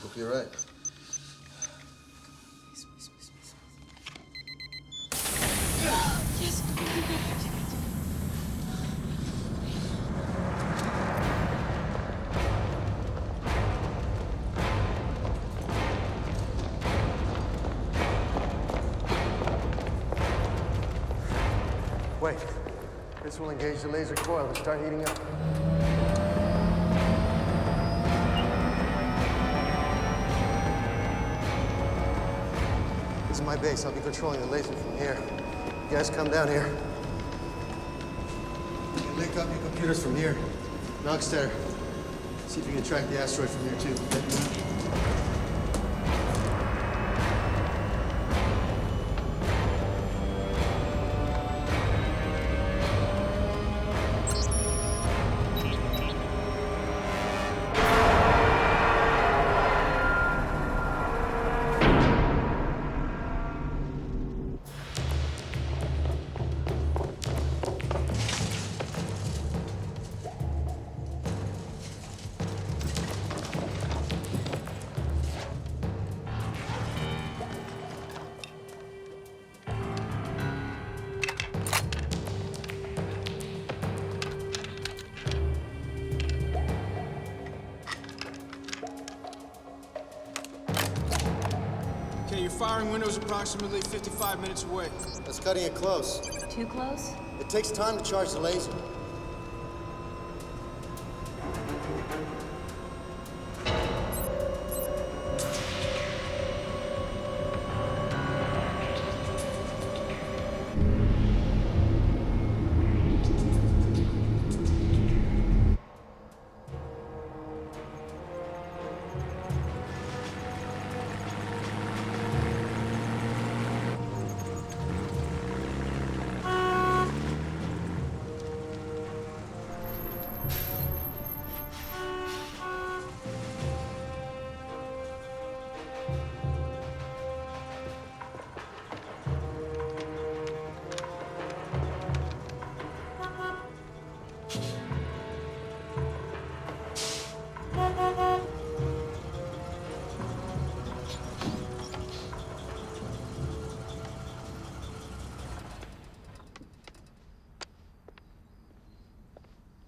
Hope you're right. Yes. Wait. This will engage the laser coil and start heating up. This is my base. I'll be controlling the laser from here. You guys come down here. You can link up your computers from here. Hochstetter, see if you can track the asteroid from here, too. firing window's approximately 55 minutes away. That's cutting it close. Too close? It takes time to charge the laser.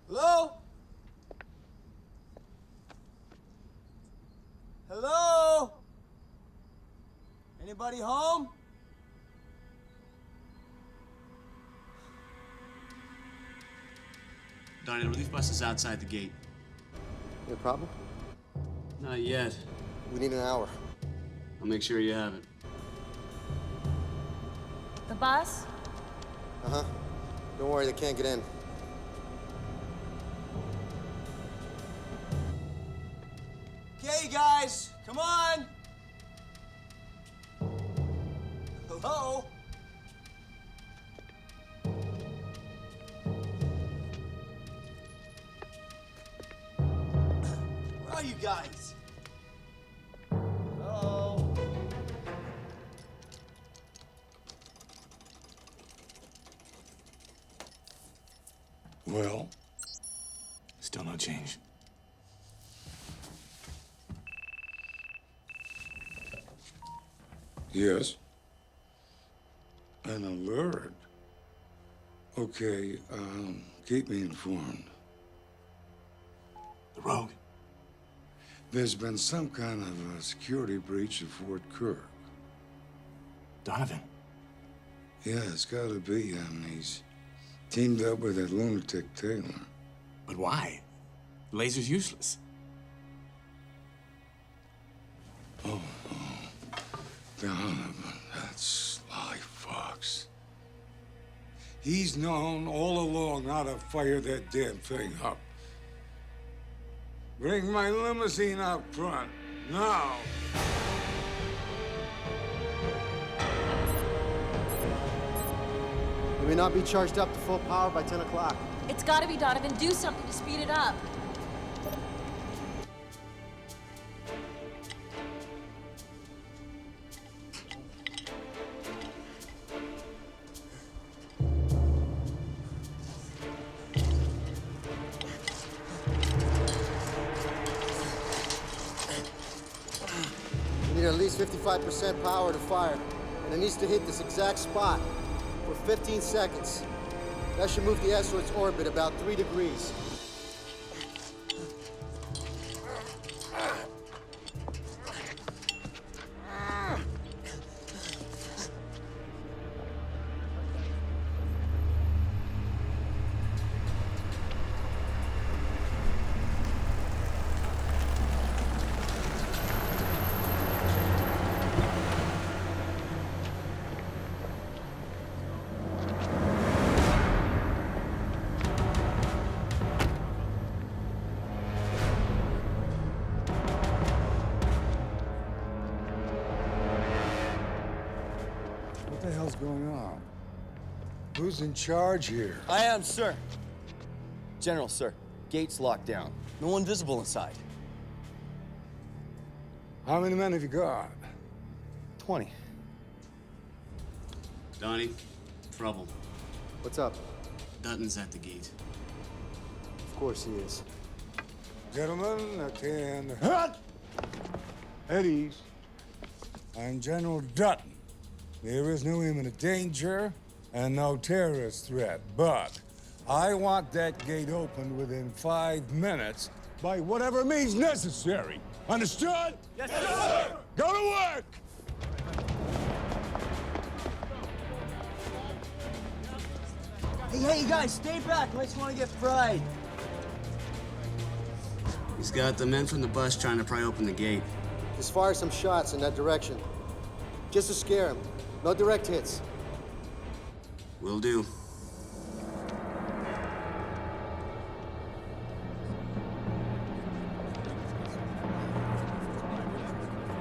Hello? Hello? Anybody home? Donnie, the relief bus is outside the gate. Any problem? Not yet. We need an hour. I'll make sure you have it. The bus? Uh-huh. Don't worry, they can't get in. Okay, guys, come on. Hello? Where are you guys? Hello? Well, Still no change. yes. An alert? Okay, keep me informed. The rogue? There's been some kind of a security breach at Fort Kirk. Donovan? Yeah, it's gotta be. He's teamed up with that lunatic Taylor. But why? The laser's useless. Oh, Donovan, that sly fox. He's known all along how to fire that damn thing up. Bring my limousine out front, now. It may not be charged up to full power by 10 o'clock. It's gotta be, Donovan. Do something to speed it up. We need at least 55% power to fire, and it needs to hit this exact spot for 15 seconds. That should move the asteroid's orbit about 3 degrees. What the hell's going on? Who's in charge here? I am, sir. General, sir. Gates locked down. No one visible inside. How many men have you got? 20. Donnie, trouble. What's up? Dutton's at the gate. Of course he is. Gentlemen, attend. Hut! At ease. I'm General Dutton. There is no imminent danger and no terrorist threat, but I want that gate opened within 5 minutes by whatever means necessary. Understood? Yes, sir! Go to work! Hey, guys, stay back. Let's want to get fried. He's got the men from the bus trying to pry open the gate. Just fire some shots in that direction. Just to scare him. No direct hits. Will do.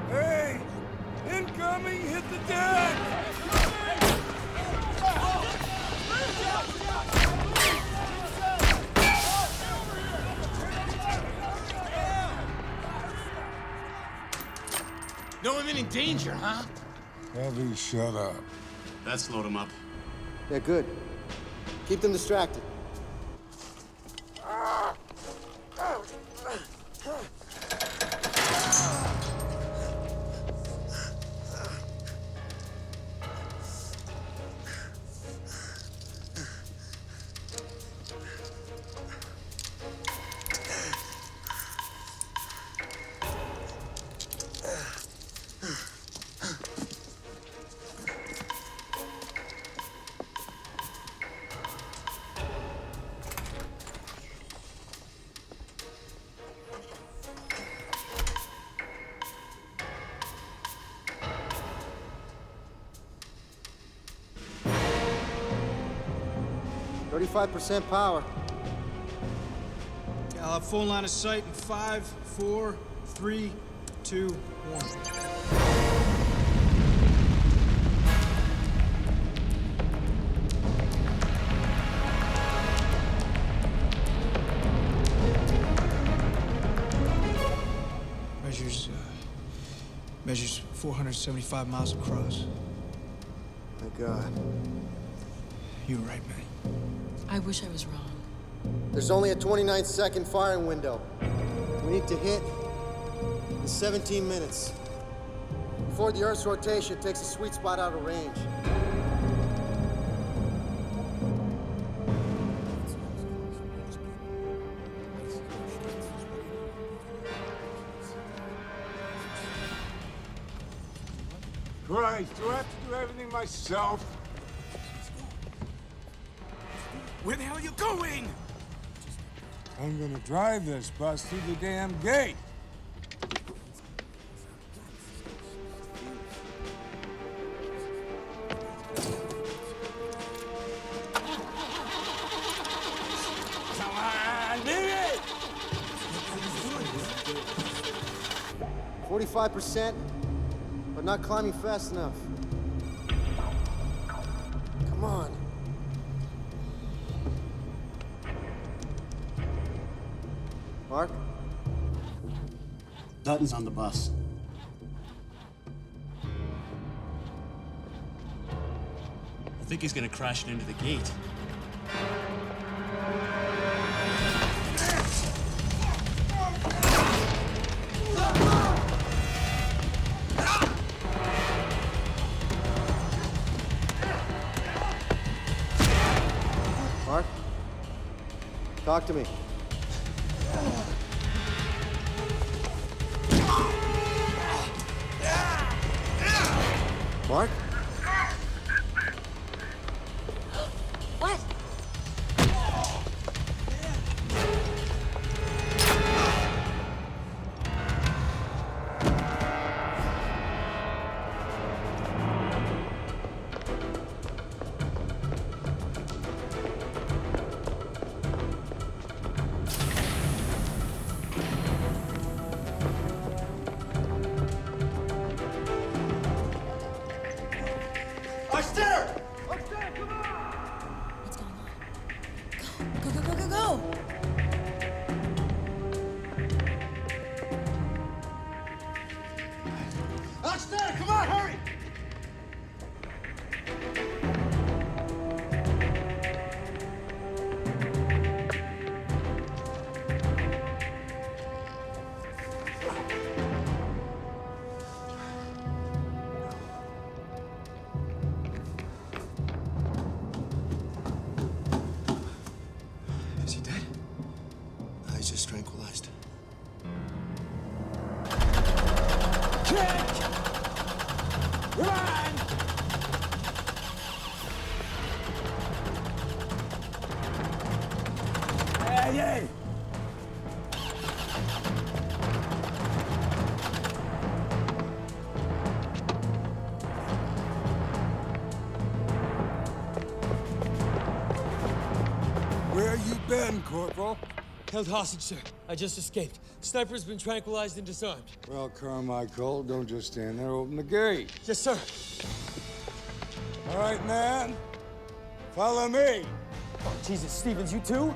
Hey! Incoming! Hit the deck! No imminent danger, huh? Heavy, shut up. Let's load him up. Yeah, good. Keep them distracted. .35% power. I'll have full line of sight in 5, 4, 3, 2, 1. Measures 475 miles across. Thank God. You were right, man. I wish I was wrong. There's only a 29-second firing window. We need to hit in 17 minutes. Before the Earth's rotation takes a sweet spot out of range. Christ, do I have to do everything myself? Where the hell are you going? I'm gonna drive this bus through the damn gate. Come on, hit it! 45%, but not climbing fast enough. Come on. Mark? Dutton's on the bus. I think he's gonna crash it into the gate. Mark? Talk to me. Mark? What? Go, go, go, go, go! Upstairs, come on, hurry! Is he dead? Ready! Where you been, Corporal? Held hostage, sir. I just escaped. Sniper's been tranquilized and disarmed. Well, Carmichael, don't just stand there. Open the gate. Yes, sir. All right, man. Follow me. Oh, Jesus, Stevens, you too?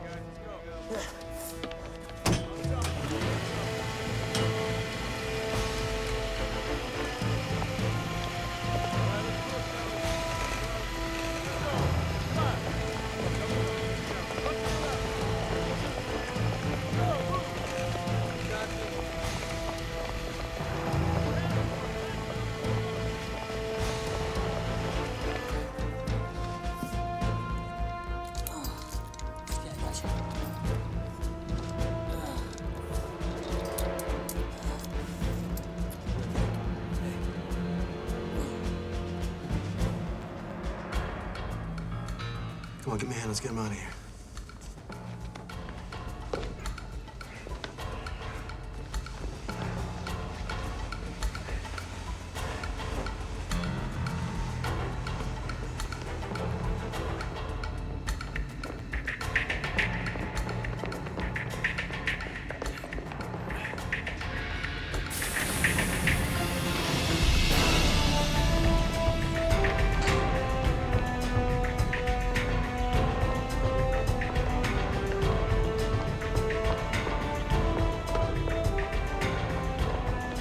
Come on, get me a hand. Let's get him out of here.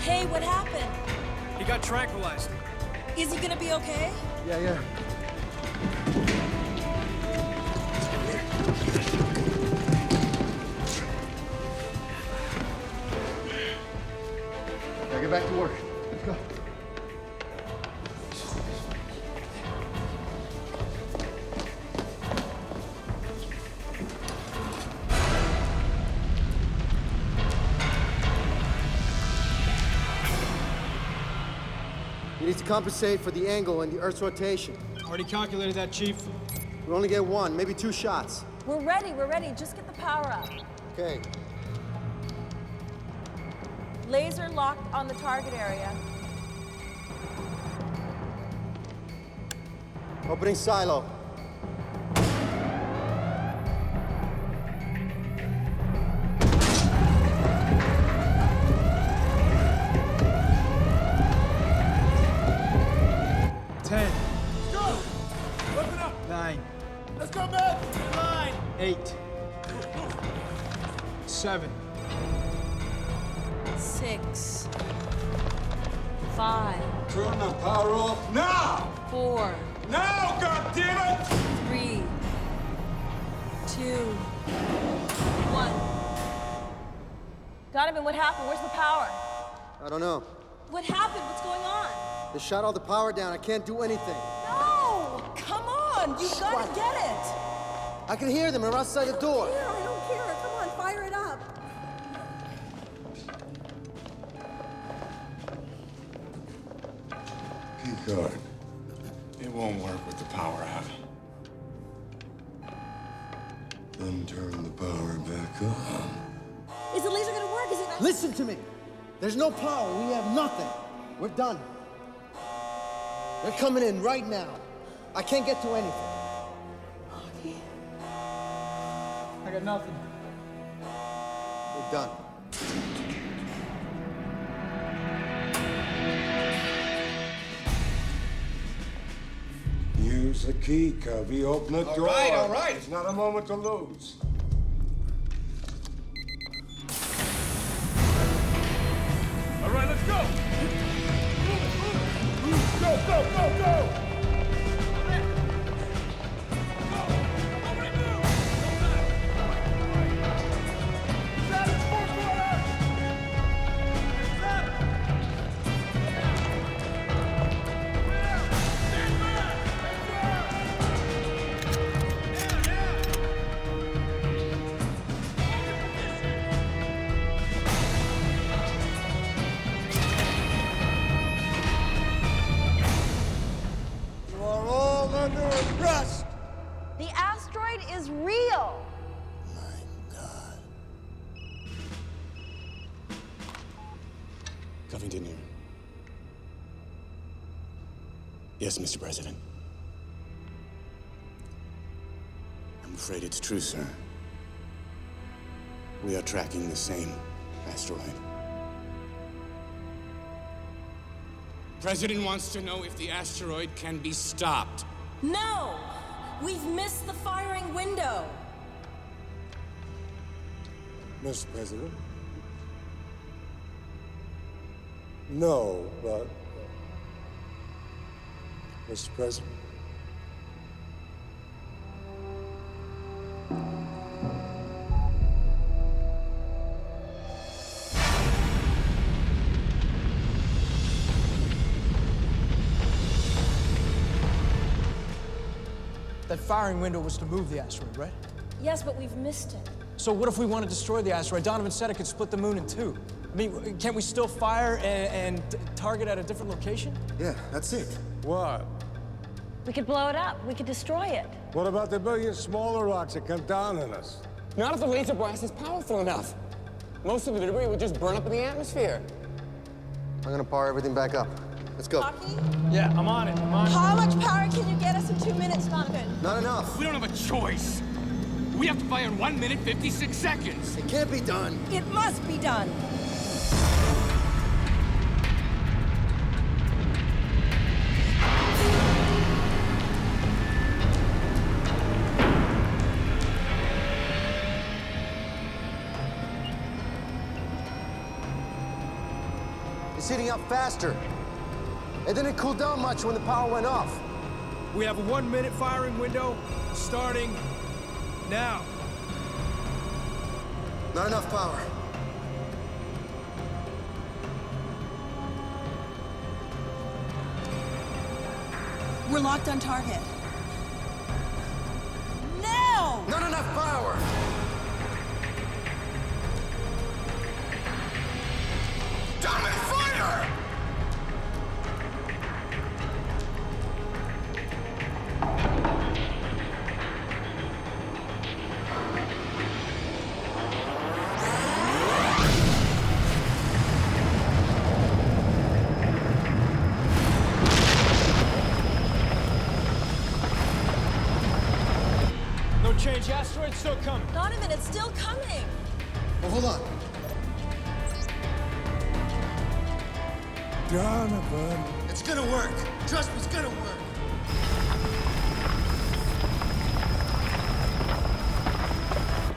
Hey, what happened? He got tranquilized. Is he gonna be okay? Yeah. Now get back to work. Let's go. You need to compensate for the angle and the Earth's rotation. Already calculated that, Chief. We only get one, maybe 2 shots. We're ready. Just get the power up. Okay. Laser locked on the target area. Opening silo. Let's go, man! In line! 8. 7. 6. 5. Turn the power off now! 4. Now, goddammit! 3. 2. 1. Donovan, what happened? Where's the power? I don't know. What happened? What's going on? They shut all the power down. I can't do anything. No! Come on! You gotta get it! I can hear them. They're outside the door. I don't care. Come on, fire it up. Key card. It won't work with the power out. Then turn the power back on. Is the laser gonna work? Is it not? Listen to me. There's no power. We have nothing. We're done. They're coming in right now. I can't get to anything. I got nothing. We're done. Use the key, Covey. Open the door. All right. It's not a moment to lose. All right, let's go! Go! Huffington here. Yes, Mr. President. I'm afraid it's true, sir. We are tracking the same asteroid. President wants to know if the asteroid can be stopped. No! We've missed the firing window. Mr. President? No, but... Mr. President? That firing window was to move the asteroid, right? Yes, but we've missed it. So what if we want to destroy the asteroid? Donovan said it could split the moon in two. I mean, can't we still fire and target at a different location? Yeah, that's it. What? We could blow it up. We could destroy it. What about the billion smaller rocks that come down on us? Not if the laser blast is powerful enough. Most of the debris would just burn up in the atmosphere. I'm gonna power everything back up. Let's go. Yeah, I'm on it. I'm on it. How much power can you get us in 2 minutes, Donovan? Not enough. We don't have a choice. We have to fire in 1 minute, 56 seconds. It can't be done. It must be done. It's heating up faster. It didn't cool down much when the power went off. We have a 1 minute firing window starting now. Not enough power. We're locked on target. Now! Not enough power! Dominic, fire! No change. Asteroid's still coming. Donovan, it's still coming. Well, hold on. Donovan. It's gonna work. Trust me, it's gonna work.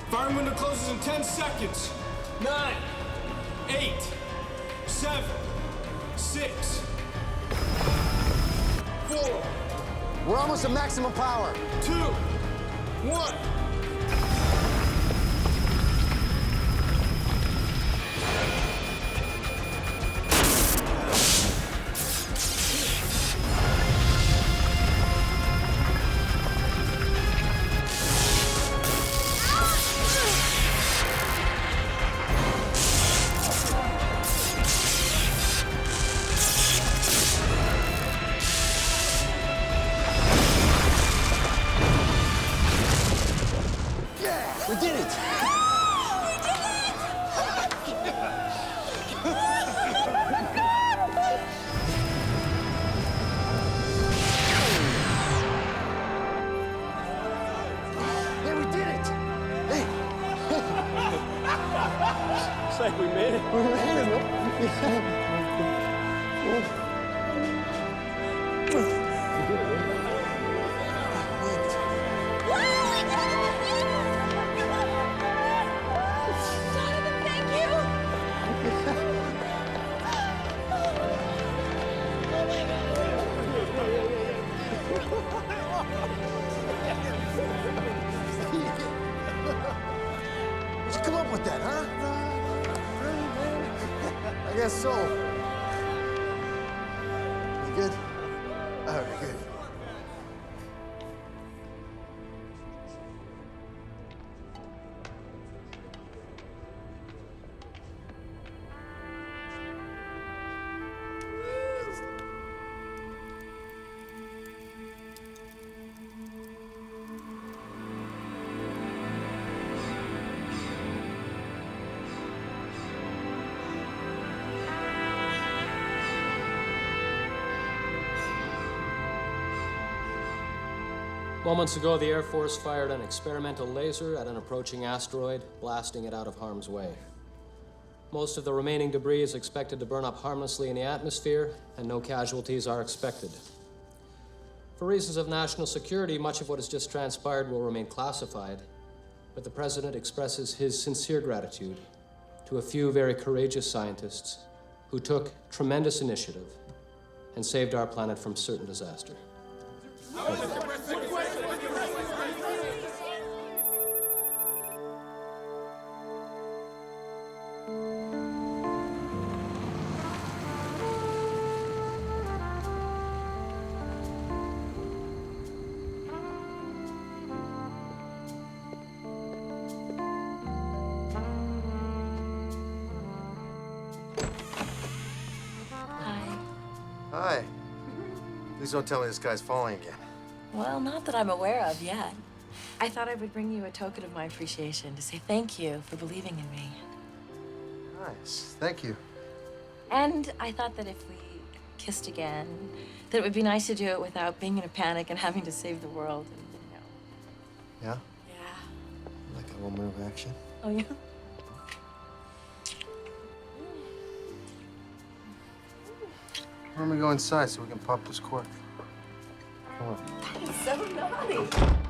Firing window closes in 10 seconds. 9, 8, 7, 6, 4, We're almost at maximum power. 2, 1. We did it! Yeah, we did it! Hey! It's like we made it. We made it! Where'd you come up with that, huh? I guess so. You good? All right, good. Moments ago, the Air Force fired an experimental laser at an approaching asteroid, blasting it out of harm's way. Most of the remaining debris is expected to burn up harmlessly in the atmosphere, and no casualties are expected. For reasons of national security, much of what has just transpired will remain classified, but the President expresses his sincere gratitude to a few very courageous scientists who took tremendous initiative and saved our planet from certain disaster. Hi. Please don't tell me this guy's falling again. Well, not that I'm aware of yet. I thought I would bring you a token of my appreciation to say thank you for believing in me. Nice. Thank you. And I thought that if we kissed again, that it would be nice to do it without being in a panic and having to save the world. And, Yeah? Yeah. Like a woman of action? Oh, yeah? Why don't we go inside so we can pop this cork? Come on. That is so naughty.